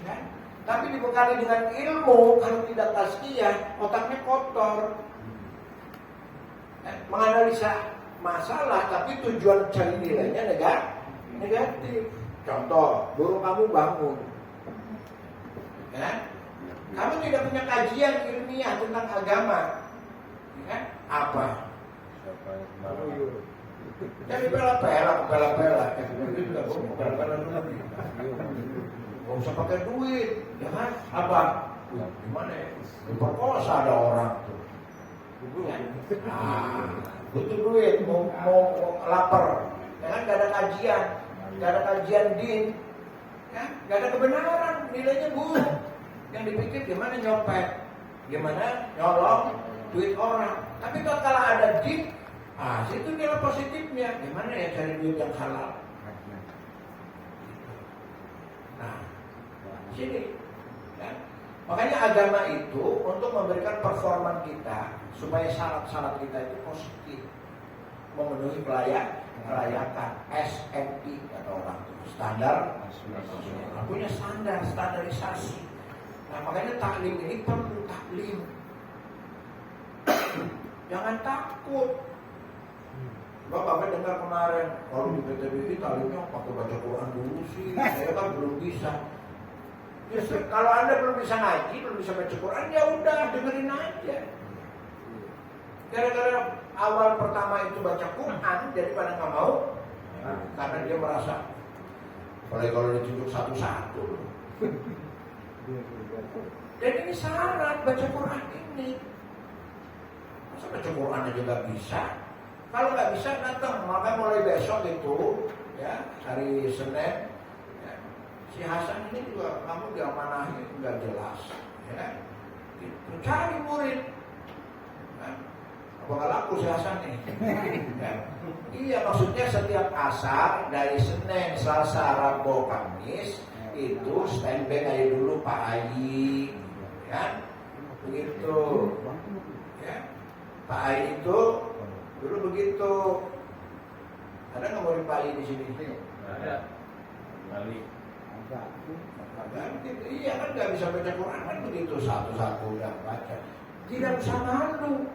Ya? Tapi dibekali dengan ilmu, kalau tidak tazkiyah, otaknya kotor. Menganalisa masalah, tapi tujuan cari nilainya negatif. Contoh, burung kamu bangun. Ya? Kamu tidak punya kajian ilmiah tentang agama. Ya? Apa? Jadi pela-pela. Gak usah pakai duit, ya kan? Apa? Gimana ya? Diperkosa ada orang tuh. Butuh duit, mau lapar, ya kan? Gak ada kajian din, ya? Gak ada kebenaran, nilainya buruk. Yang dipikir gimana nyopet, gimana nyolong duit orang. Tapi kalau ada din, situ nilai positifnya. Gimana ya cari duit yang halal? Nah, sini, ya. Makanya agama itu untuk memberikan performa kita supaya syarat-syarat kita itu positif, memenuhi kelayakan SNI kata orang itu, standar punya standarisasi. Nah makanya taklim ini perlu taklim. Jangan takut. Bapak dengar kemarin kalau di PTBI taklimnya pakai baca Quran dulu sih, saya kan belum bisa. Ya, kalau Anda belum bisa ngaji, belum bisa baca Quran, ya udah dengerin aja. Gara-gara awal pertama itu baca Quran daripada nggak mau, karena dia merasa, apalagi kalau ditunjuk satu-satu. Dan ini syarat baca Quran ini. Masa baca Quran aja nggak bisa? Kalau nggak bisa datang, maka mulai besok itu, ya hari Senin, ya, si Hasan ini juga kamu diamanahi nggak jelas, ya. Cari murid. Bakal laku si Hasan nih. Ya. Iya maksudnya setiap asar dari Senin, Selasa, Rabu, Kamis itu standby aja dulu Pak Ayi, ya begitu. Ya. Pak Ayi itu dulu begitu. Ada nggak murid Pak Ayi di sini? Ada. Kali. Iya kan nggak bisa baca Quran kan begitu satu-satu udah baca. Tidak usah malu.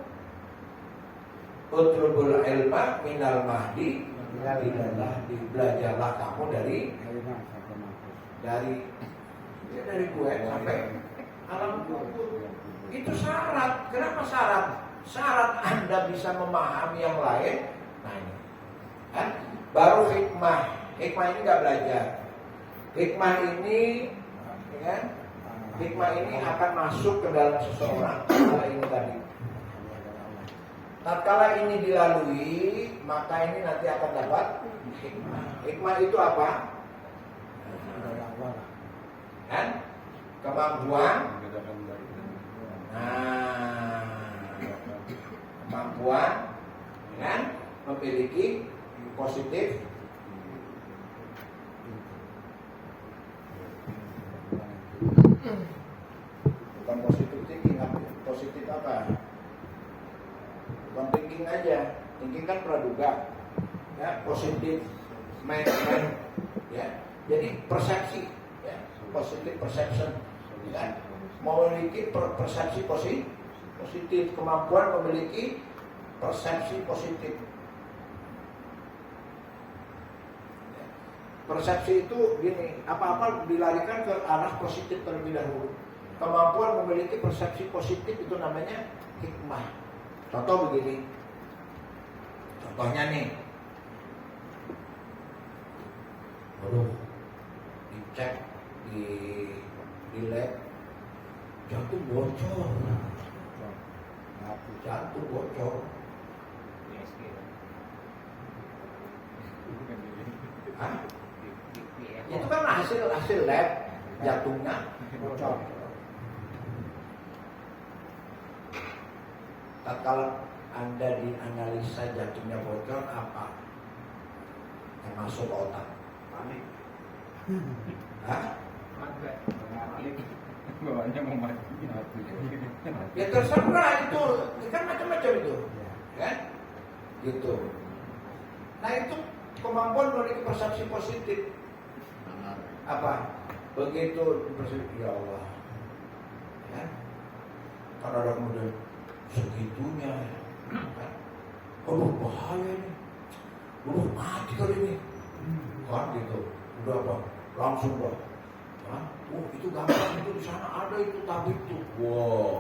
Utlubul ilma minal mahdi minallah, belajarlah kamu dari gue sampai alam kubur. Itu syarat. Kenapa syarat? Syarat Anda bisa memahami yang lain. Nah ini kan baru hikmah. Hikmah ini nggak belajar. Hikmah ini, ya kan? Hikmah ini akan masuk ke dalam seseorang. Kalau ini tadi. Tatkala ini dilalui, maka ini nanti akan dapat hikmah. Hikmah itu apa? Kan? Kemampuan. Nah, kemampuan, kan? Memiliki positif. Bukan positif thinking, positif apa? Bukan thinking aja, thinking kan praduga, ya positif, main, ya. Jadi persepsi, ya, positif perception, ya. Memiliki persepsi positif, kemampuan memiliki persepsi positif. Ya. Persepsi itu gini, apa-apa dilarikan ke arah positif terlebih dahulu. Kemampuan memiliki persepsi positif itu namanya hikmah. Contoh begini, contohnya nih, dicek di lab, jantung bocor, jantung bocor, Hah? Itu kan hasil lab, jantungnya bocor. Kalau Anda dianalisa jantungnya bocor apa yang masuk ke otak? Panik. Hah? Bawahnya mau mati. Ya terserah itu, kan macam-macam itu, kan? Gitu. Nah itu kemampuan memiliki persepsi positif. Apa? Begitu persepsi, ya Allah. Ya. Kalau ada kemudian segitunya, kan? Bahaya nih, mati kali ini, kan gitu, udah apa, langsung bah, kan? Itu gampang, itu di sana ada itu tabib tuh, wow,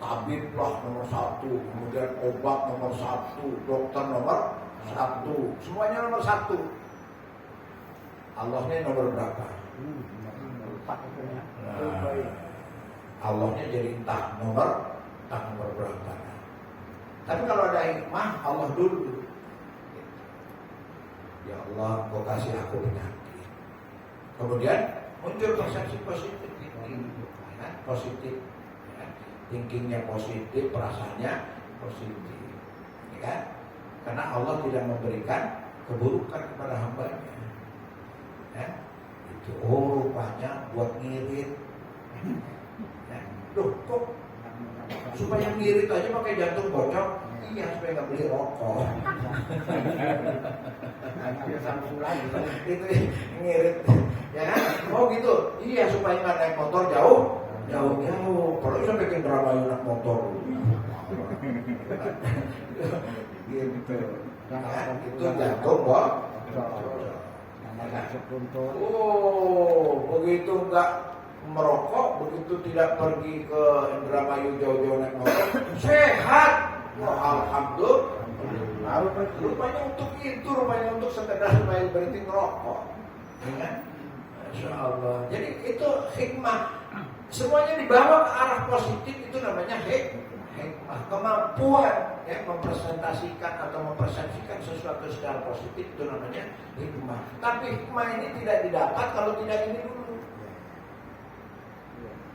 tabib lah nomor 1, kemudian obat nomor 1, dokter nomor 1, semuanya nomor 1. Allahnya nomor berapa? Nah, Allahnya jadi entah nomor berapa. Tapi kalau ada hikmah, Allah dulu. Ya Allah, kau kasih aku penyakit. Kemudian muncul persepsi positif, ya, positif, ya. Thinkingnya positif, perasaannya positif, ya kan? Karena Allah tidak memberikan keburukan kepada hambanya. Ya. Itu rupanya buat ngirit. Ya. Loh, kok supaya ngirit aja pakai jantung bocor? Iya, supaya nggak beli rokok. Anaknya satu lagi. Itu ngirit. Ya kan? Oh gitu. Iya, supaya nggak naik motor jauh. Kalau bisa bikin drama naik motor. Gitu. Ya, itu jatuh, Bos. Oh, begitu nggak merokok, begitu tidak pergi ke Indramayu jauh-jauh naik motor, sehat. Wah, alhamdulillah. Rupanya untuk itu, rupanya untuk sekedar supaya berhenti merokok. Ya kan? Masya Allah. Jadi itu hikmah. Semuanya dibawa ke arah positif, itu namanya hikmah. Kemampuan ya, mempresentasikan atau mempersepsikan sesuatu secara positif, itu namanya hikmah. Tapi hikmah ini tidak didapat kalau tidak ini dulu.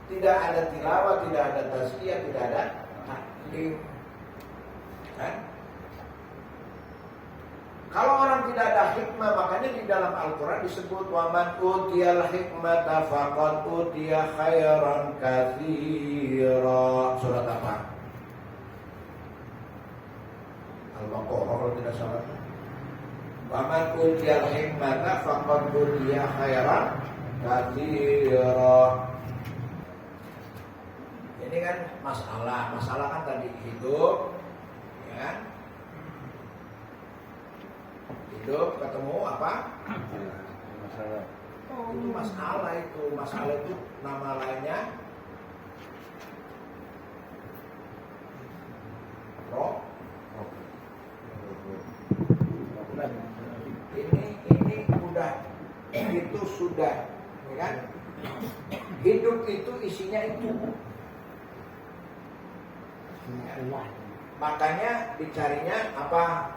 Tidak ada tilawah, tidak ada tazkiyah, tidak ada taklim. Kan? Kalau orang tidak ada hikmah, makanya di dalam Al-Quran disebut waman utiyal hikmata faqad utiya khairan katsira. Surat apa? Al-Baqarah kalau tidak salah. Waman utiyal hikmata faqad utiya khairan katsira. Ini kan masalah kan tadi hidup, ya kan? Hidup ketemu apa? Masalah. Oh, itu masalah itu nama lainnya roh. Ini udah itu sudah, ya kan? Hidup itu isinya itu. Makanya dicarinya apa?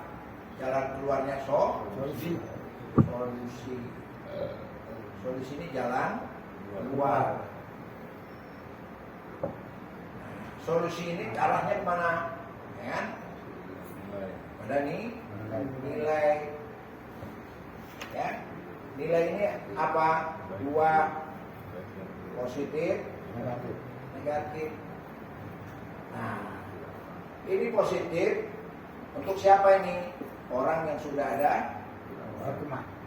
Jalan keluarnya solusi. Solusi ini jalan keluar. Solusi ini arahnya kemana? Ya kan? Pada nih nilai. Ya, nilai ini apa? Dua, positif, negatif. Nah, ini positif untuk siapa ini? Orang yang sudah ada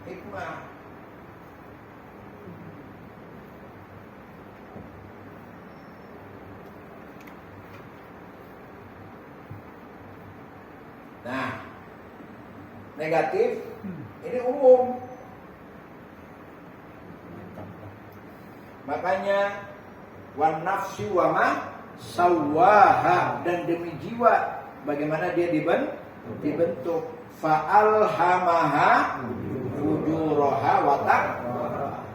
hikmah. Nah, negatif ini umum. Makanya wan nafsi wa ma sawaha, dan demi jiwa bagaimana dia dibentuk. Fa'alhamaha fujuraha wa taqwaha.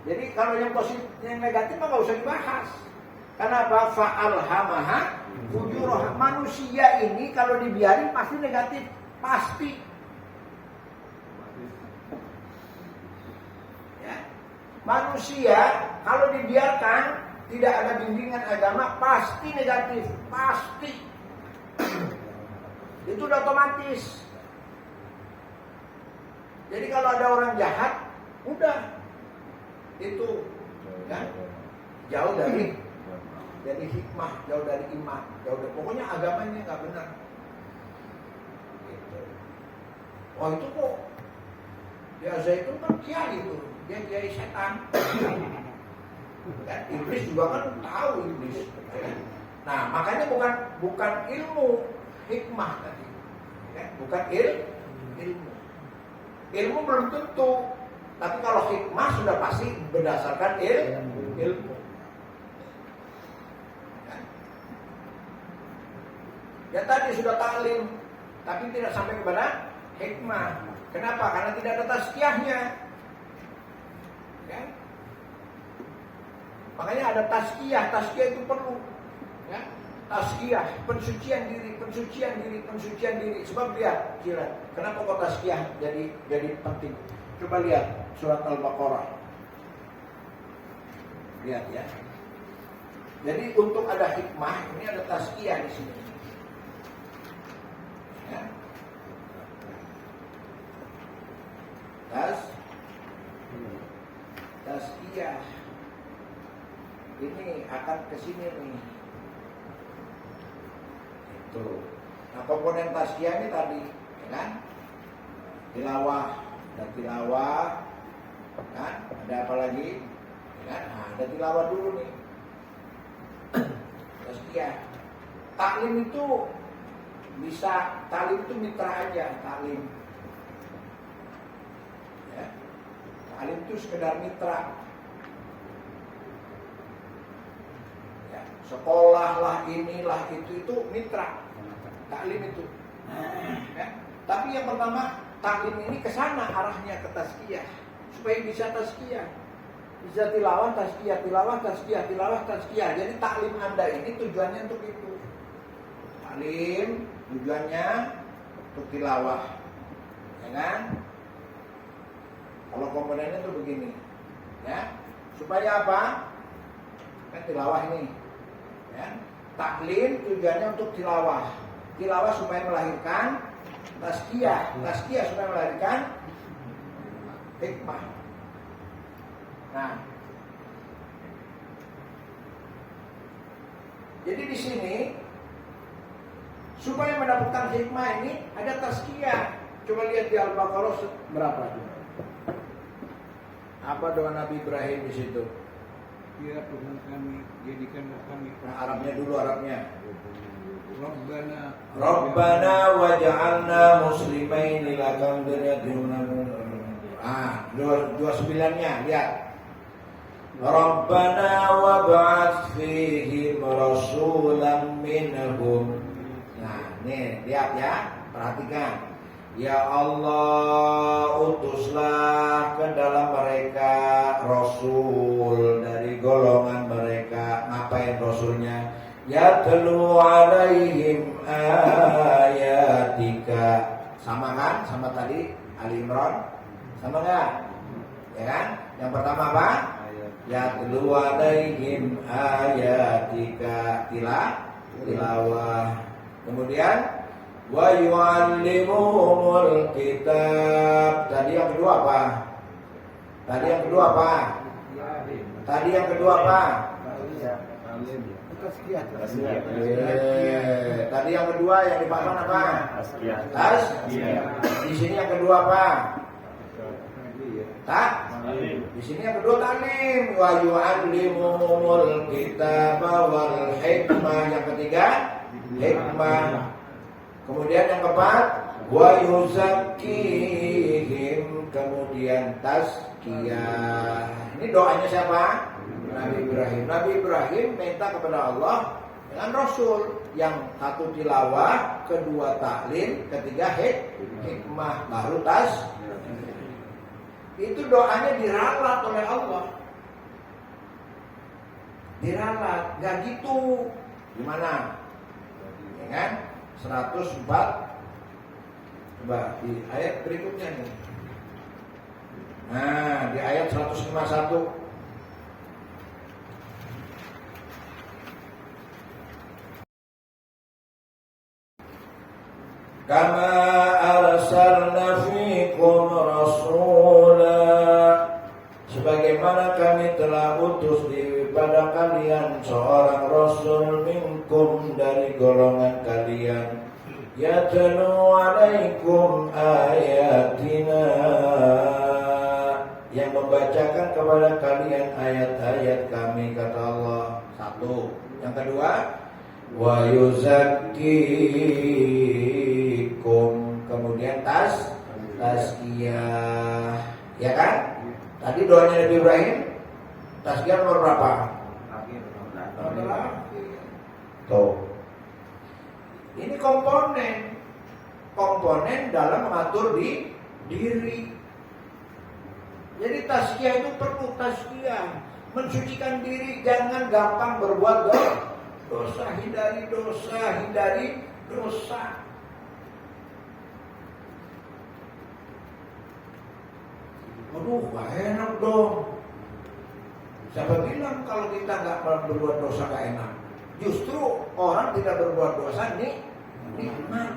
Jadi kalau yang positif, yang negatif mah nggak usah dibahas. Kenapa? Fa'alhamaha fujuraha. Manusia ini kalau dibiarin pasti negatif, pasti. Ya. Manusia kalau dibiarkan tidak ada bimbingan agama pasti negatif, pasti. Itu udah otomatis. Jadi kalau ada orang jahat, udah itu kan jauh dari hikmah, jauh dari iman, jauh dari, pokoknya agamanya nggak benar. Gitu. Oh itu kok ya Zaitun kan kiai itu, dia kiai setan. Kan iblis juga kan tahu iblis. Nah makanya bukan ilmu, hikmah tadi, ya, bukan ilmu. Ilmu belum tentu, tapi kalau hikmah sudah pasti berdasarkan ilmu. Ya tadi sudah taklim, tapi tidak sampai kepada hikmah. Kenapa? Karena tidak ada tazkiyahnya. Ya? Makanya ada tazkiyah itu perlu. Ya? Tazkiyah, pensucian diri. Sebab lihat, kenapa kok tazkiyah jadi penting? Coba lihat surat Al-Baqarah. Lihat ya. Jadi untuk ada hikmah, ini ada tazkiyah di sini. Ya. Tazkiyah. Ini akan ke sini nih. Itu. Nah, komponen tazkiyah ini tadi, ya kan? Tilawah, ada tilawah, kan? Ada apa lagi? Ya kan? Nah, ada tilawah dulu nih. Tazkiyah. Taklim itu bisa, taklim itu mitra aja, taklim. Ya. Taklim itu sekedar mitra. Ya. Sekolah lah, inilah, itu mitra. Taklim itu. Ya. Tapi yang pertama, taklim ini ke sana arahnya, ke tazkiyah. Supaya bisa tazkiyah. Bisa tilawah, tazkiyah, tilawah, tazkiyah, tilawah, tazkiyah. Jadi taklim Anda ini tujuannya untuk itu. Taklim tujuannya untuk tilawah. Ya kan? Kalau komponennya tuh begini. Ya. Supaya apa? Kan tilawah ini. Ya. Taklim tujuannya untuk tilawah. Tilawah supaya melahirkan tazkiyah. Tazkiyah supaya melahirkan hikmah. Nah, jadi di sini supaya mendapatkan hikmah ini ada tazkiyah. Coba lihat di Al-Baqarah berapa? Apa doa Nabi Ibrahim di situ? Ya Tuhan kami, jadikanlah kami. Nah, Arabnya dulu, Arabnya. Rabbana waj'alna muslimaini laka dua sembilannya, lihat. Rabbana wab'ats fihim rasulan minhum. Nah, nih lihat ya, perhatikan. Ya Allah, utuslah ke dalam mereka rasul dari golongan mereka. Ngapain rasulnya? Yatlu alaihim ayatika. Sama kan? Sama tadi Ali Imran? Sama enggak? Ya kan? Yang pertama apa? Yatlu alaihim ayatika, tilawah. Kemudian wa yu'allimuhumul kitab. Tadi yang kedua apa? Tadi yang kedua apa? Tadi yang kedua yang dipakai apa? Tazkiyah. Di sini yang kedua apa? Di sini yang kedua taklim. Wa yu'allimuhumul kitaba wal hikmah. Yang ketiga hikmah. Kemudian yang keempat wa yuzakkihim. Kemudian tazkiyah. Ini doanya siapa? Nabi Ibrahim. Nabi Ibrahim minta kepada Allah dengan Rasul. Yang satu tilawah, kedua taklim, ketiga hikmah, baru tazkiyah. Itu doanya diralat oleh Allah. Diralat, gak gitu. Gimana? Ya kan? 104. Coba di ayat berikutnya nih. Nah, di ayat 151. Kama arsalna fikum rasula, sebagaimana kami telah utus pada kalian seorang rasul minkum dari golongan kalian, yatlu alaikum ayatina, yang membacakan kepada kalian ayat-ayat kami, kata Allah. Satu. Yang kedua, wa yuzakkikum, kemudian tazkiyah, ya kan? Tadi doanya Nabi Ibrahim, tazkiyah nomor berapa? Tuh. Ini komponen dalam mengatur diri. Jadi tazkiyah itu perlu tazkiyah, mensucikan diri, jangan gampang berbuat dosa, hindari dosa. Aduh, gak enak dong. Siapa bilang kalau kita gak berbuat dosa gak enak? Justru orang tidak berbuat dosa nikmat.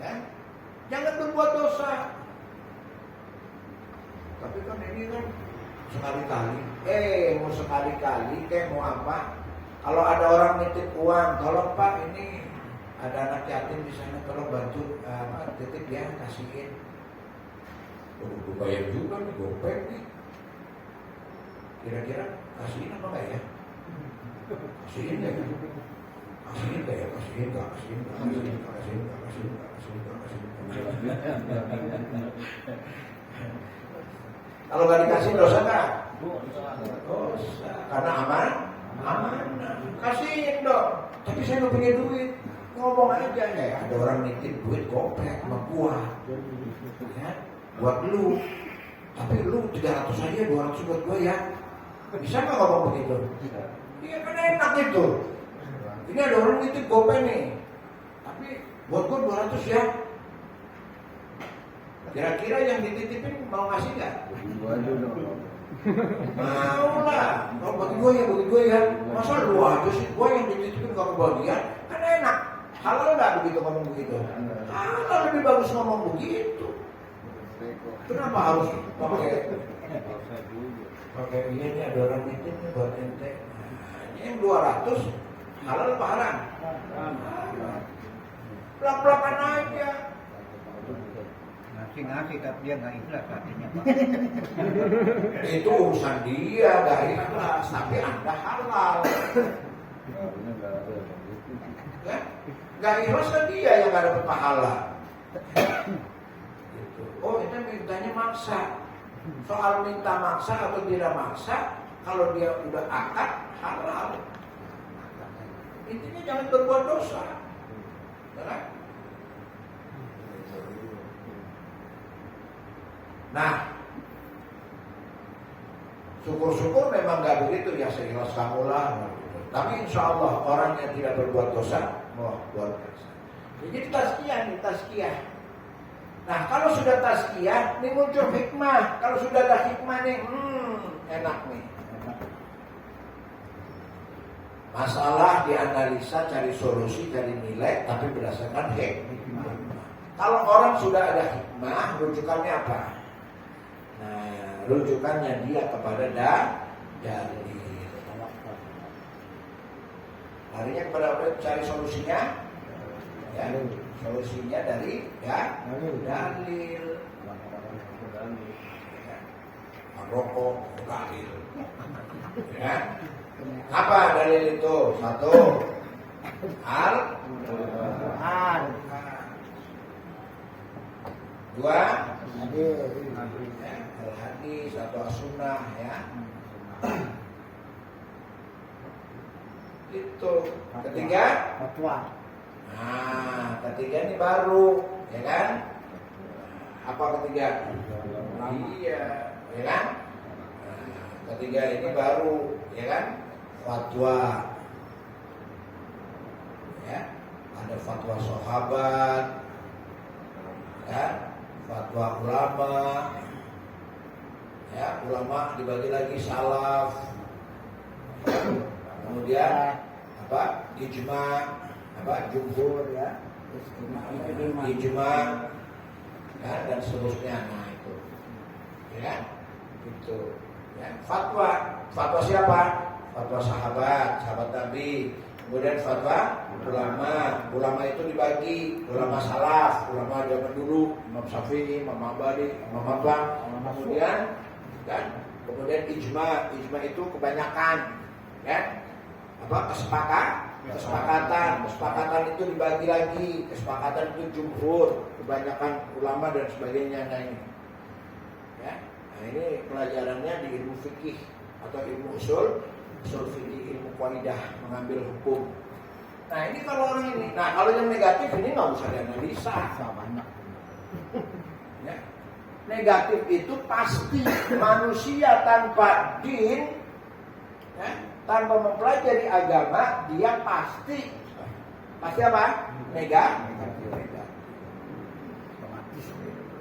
Ya? Jangan berbuat dosa. Tapi kan ini kan sekali-kali. Mau sekali-kali kayak mau apa? Kalau ada orang nitip uang, tolong Pak, ini ada anak yatim di sana, tolong bantu titip ya, kasihin. Gue bayar juga nih, gopek nih. Kira-kira kasihin apa enggak ya? Kasihin enggak ya? Kasihin enggak ya? Kasihin enggak? Kasihin enggak? Kasihin enggak? Kasihin enggak? Kasihin enggak? Kasihin enggak? Kasihin enggak? Kalau nggak dikasih dosa nggak? Dosa. Karena aman. Kasihin dong. Tapi saya nggak punya duit. Ngomong aja ya. Ada orang nitip duit gopek sama gua. Ya, buat lu. Tapi lu 300 aja, 200 buat gua ya. Bisa nggak ngomong begitu? Iya kan enak itu. Ini ada orang nitip gopek nih. Tapi buat gua 200 ya. Kira-kira yang dititipin mau ngasih nggak? Mau lah. Kalau bagi gue ya. Masa lu aja sih, gue yang dititipin gak kebagian? Kan enak. Halal nggak begitu ngomong begitu? Halal lebih bagus ngomong begitu. Kenapa harus pakai ini ada orang nitip nih buat ente. Ini yang 200 halal apa haram? Pelak-pelakan aja. Ngasih tapi dia nggak ikhlas hatinya Pak. Itu urusan dia, nggak ikhlas. Tapi Anda halal. Kan? Nggak ikhlas kan dia yang nggak dapat pahala. Gitu. Oh itu mintanya maksa. Soal minta maksa atau tidak maksa, kalau dia udah akad halal. Intinya jangan berbuat dosa. Ya kan? Nah, syukur-syukur memang nggak begitu ya, seikhlas kamu lah. Tapi insya Allah orang yang tidak berbuat dosa, wah luar biasa. Jadi tazkiyah. Nah kalau sudah tazkiyah, ini muncul hikmah. Kalau sudah ada hikmah nih, enak nih. Masalah dianalisa, cari solusi, cari nilai, tapi berdasarkan hikmah. Kalau orang sudah ada hikmah, rujukannya apa? Nah, rujukannya dia kepada dalil. Larinya kepada apa? Cari solusinya, ya, solusinya dari dalil. Rokok, dalil. Ya. Apa dalil itu? Satu, Al-Quran. Dua, Al-Hadis atau As-Sunnah ya. Itu. Ketiga, fatwa. Nah, ketiga ini baru, ya kan? Apa ketiga? Iya, ya kan? Nah, ketiga ini baru, ya kan? Fatwa. Ya, ada fatwa sahabat, ya, fatwa ulama. Ya, ulama dibagi lagi salaf. Kemudian apa? Ijma, apa? Jumhur ya. Ijma ya, dan seterusnya. Nah, itu. Ya. Itu. Ya, fatwa siapa? Fatwa sahabat Nabi. Kemudian fatwa ulama itu dibagi, ulama salaf, ulama zaman dulu, Imam Syafi'i, Imam Ma'badi, Imam Abbas. Kemudian ijma itu kebanyakan, ya. Apa? Kesepakatan itu dibagi lagi, kesepakatan itu jumhur, kebanyakan ulama dan sebagainya. Nah ini, ya. Nah ini pelajarannya di ilmu fikih atau ilmu usul fikih, ilmu qaidah, mengambil hukum. Nah ini kalau orang ini, nah kalau yang negatif ini nggak usah dianalisa, banyak. Ya. Negatif itu pasti manusia tanpa din, ya, tanpa mempelajari agama, dia pasti apa? Negatif.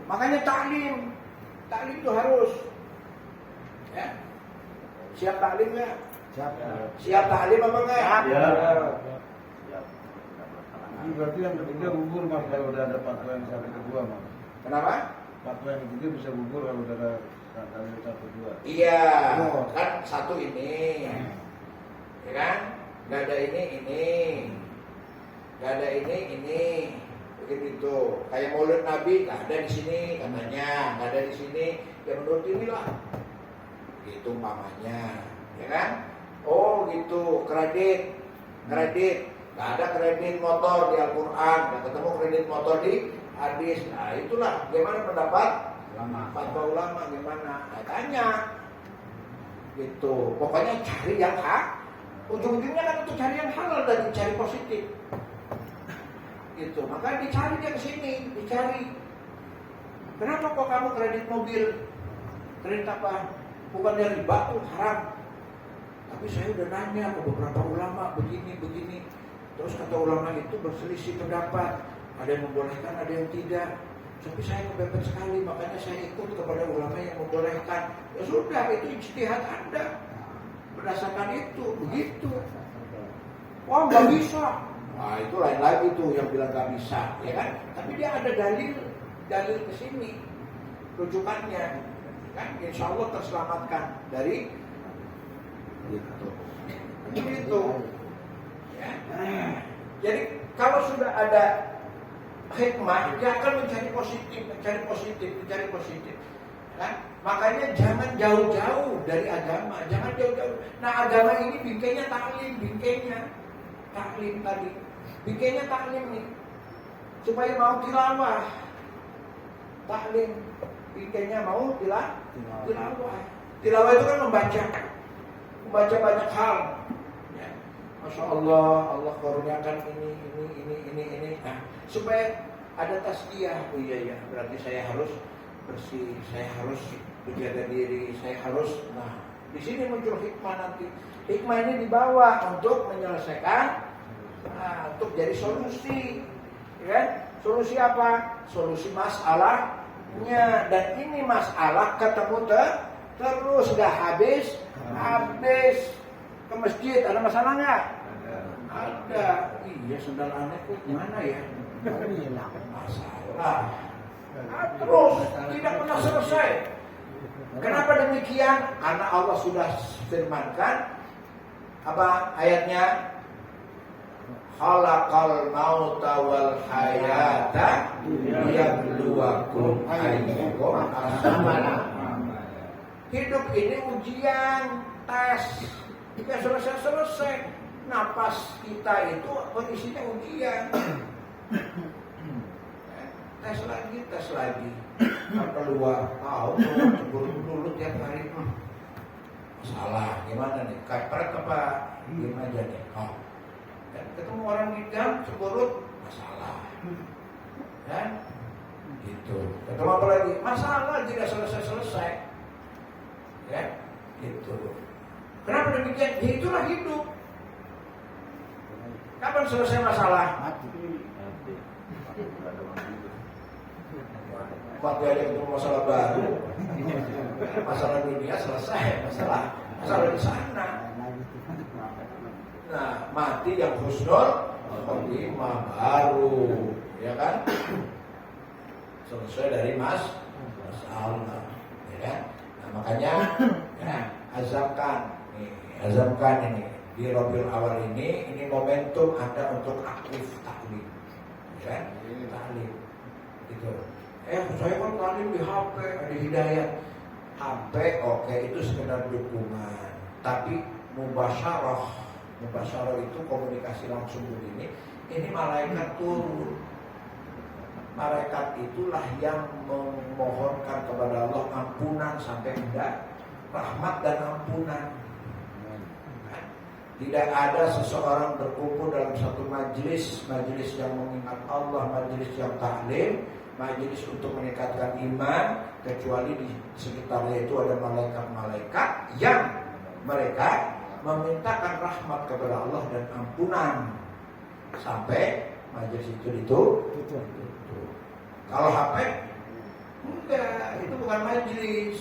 Makanya taklim itu harus, ya. Siap taklim ya? Siap taklim apa enggak? Siap. Ini berarti yang ketiga gugur mas kalau udah ada fatwa yang sampai kedua mas. Kenapa? Fatwa yang ketiga bisa gugur kalau udah ada dalil satu dua. Iya, kan satu ini, ya kan? nggak ada ini, nggak ada ini, begitu. Kayak Maulid Nabi nggak ada di sini katanya, nggak ada di sini. Ya menurut inilah, gitu umpamanya, ya kan? Oh gitu, kredit, nggak ada kredit motor di Al-Quran, nggak ketemu kredit motor di hadis. Nah itulah, gimana pendapat fatwa ulama gimana? Nah, tanya, gitu. Pokoknya cari yang hak. Ujung-ujungnya kan untuk cari yang halal dan dicari positif. Gitu. Maka dicari dia ke sini, dicari. Kenapa kok kamu kredit mobil? Kredit apa? Bukannya riba tuh haram. Tapi saya udah nanya ke beberapa ulama begini. Terus kata ulama itu berselisih pendapat. Ada yang membolehkan, ada yang tidak. Tapi saya kepepet sekali, makanya saya ikut kepada ulama yang membolehkan. Ya sudah, itu ijtihad Anda. Berdasarkan itu, begitu. Wah, nggak bisa. Nah, itu lain lagi tuh yang bilang nggak bisa, ya kan? Tapi dia ada dalil ke sini, rujukannya, kan? Insya Allah terselamatkan dari itu. Begitu. Ya. Jadi kalau sudah ada hikmah, dia akan mencari positif, kan? Makanya jangan jauh-jauh dari agama, jangan jauh-jauh. Nah, agama ini bingkainya taklim tadi, bingkainya taklim nih, supaya mau tilawah, taklim, bingkainya mau tilawah. Tilawah itu kan membaca banyak hal. Ya. Masya Allah, Allah karuniakan ini. Nah, supaya ada tasbih. Oh iya, berarti saya harus bersih, saya harus menjaga diri, saya harus. Nah, di sini muncul hikmah nanti. Hikmah ini dibawa untuk menyelesaikan, untuk jadi solusi, ya. Solusi apa? Solusi masalahnya. Dan ini masalah ketemu terus, gak habis. Ke masjid ada masalah nggak? Ada. Iya, sendal aneh kok mana ya? Masalah. Terus tidak pernah selesai. Kenapa demikian? Karena Allah sudah firmankan apa ayatnya? Khalaqal mauta wal hayata liyabluwakum ayyukum ahsanu amala. Hidup ini ujian, tes. Jika selesai, napas kita itu kondisinya ujian. Tes lagi. Keluar, cemburu dulu tiap hari. Masalah, gimana nih? Kapret apa? Gimana aja nih? Ketemu orang di jam, cemburu, masalah. Dan gitu. Ketemu apa lagi? Masalah tidak selesai. Ya, gitu. Kenapa demikian? Ya itulah hidup. Kapan selesai masalah? Waktu ada ketemu masalah baru, masalah dunia selesai, masalah di sana. Nah, mati yang husnul khotimah baru, ya kan? Selesai dari masalah, ya kan? Nah, makanya ya, azamkan ini di Rabiul Awal ini momentum ada untuk aktif taklim, ya kan? Taklim, gitu. Saya kan taklim di HP, ada hidayah. HP oke, itu sekedar dukungan, tapi mubasyarah itu komunikasi langsung begini. Ini malaikat turun. Malaikat itulah yang memohonkan kepada Allah ampunan sampai tidak rahmat dan ampunan. Tidak ada seseorang berkumpul dalam satu majelis yang mengingat Allah, majelis yang taklim, majelis untuk meningkatkan iman, kecuali di sekitarnya itu ada malaikat-malaikat yang mereka memintakan rahmat kepada Allah dan ampunan sampai majelis itu ditutup. Kalau HP enggak, itu bukan majelis,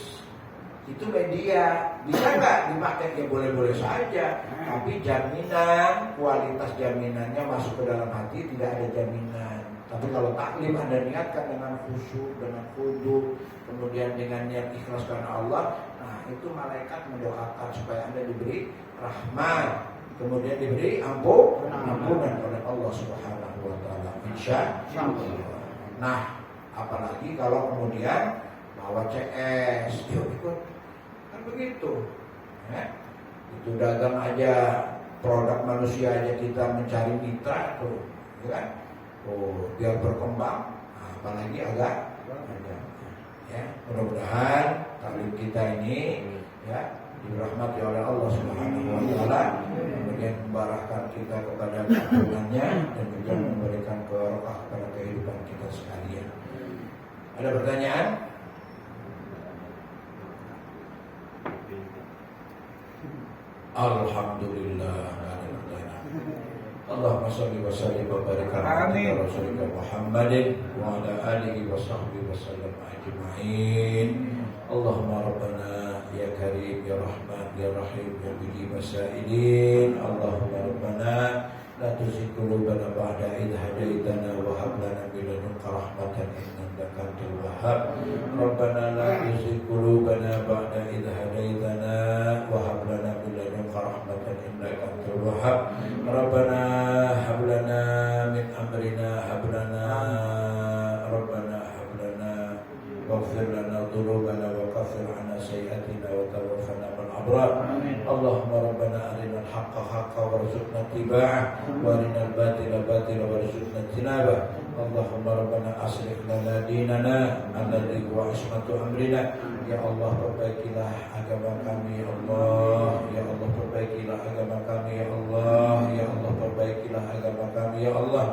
itu media. Bisa nggak dipakai? Ya boleh-boleh saja, tapi jaminan, kualitas jaminannya masuk ke dalam hati tidak ada jaminan. Tapi kalau taklim Anda niatkan dengan khusyuk, dengan khudu, kemudian dengan niat ikhlas karena Allah, nah itu malaikat mendoakan supaya Anda diberi rahmat, kemudian diberi ampunan oleh Allah Subhanahu wa taala. Insya Allah. Nah, apalagi kalau kemudian bawa CS, yuk ikut. Kan begitu. Ya. Itu dagang aja, produk manusia aja kita mencari mitra tuh, kan? Oh, biar berkembang. Nah, apalagi agak ya, mudah-mudahan taklim kita ini ya dirahmati oleh Allah Subhanahu wa taala, kemudian membarahkan kita kepada keturunannya dan juga memberikan barokah kepada kehidupan kita sekalian. Ada pertanyaan? Alhamdulillah, ada pertanyaan. Allahumma shalli wa sallim wa barik ala Rasulina Muhammadin wa ala alihi wa sahbihi wa sallam ajma'in. Allahumma rabbana ya karim ya rahman ya rahim ya mujib masailin. Allahumma rabbana la tuzigh qulubana ba'da idh hadaitana wa hab lana min ladunka rahmatan innaka antal wahhab. Rabbana la tuzigh qulubana ba'da idh hadaitana wa hab lana min ladunka rahmatan innaka antal wahhab. Rabbana hab lana min amrina hab lana Rabbana hab lana waghfir lana dhunubana wa kaffir 'anna sayyi'atina wa tawaffana ma'al abrar. Allahumma rabbana arina al-haqqa haqqan warzuqna ittiba'ah wa arina al-batila batilan warzuqna ijtinabah. Allahumma rabbana aslih lana dinana alladhi huwa ismatu amrina. Ya Allah, perbaikilah agama kami ya Allah. Ya Allah, perbaikilah agama kami ya Allah. Ya Allah, perbaikilah agama kami ya Allah.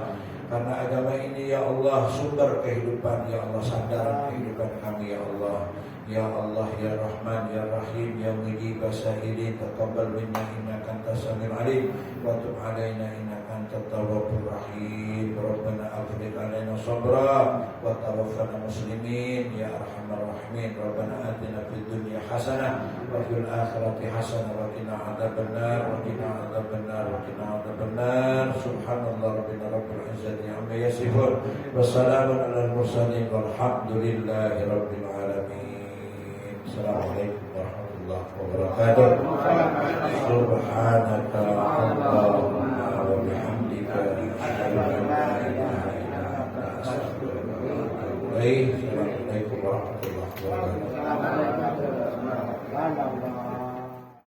Karena agama ini ya Allah sumber kehidupan, ya Allah sandaran kehidupan kami ya Allah. Ya Allah ya Rahman ya Rahim ya Mujib as-sa'ilin, taqabbal minna innaka antas samiul alim wa tub 'alaina innaka antat tawwabur rahim. Rabbana afrigh 'alaina sabra wa tawaffana muslimin ya arhamar rahimin. Rabbana atina fid dunya hasanah wa fil akhirati hasanah wa qina adzabannar wa qina adzabannar wa qina adzabannar. Subhanallah rabbina rabbil izzati amma yasifun wa salamun alal mursalin walhamdulillahi rabbil alamin. Assalamualaikum warahmatullahi wabarakatuh. Subhanaka Allahumma wa bihamdika asyhadu an la ilaha illa anta astaghfiruka wa atubu ilaik. Assalamualaikum warahmatullahi wabarakatuh.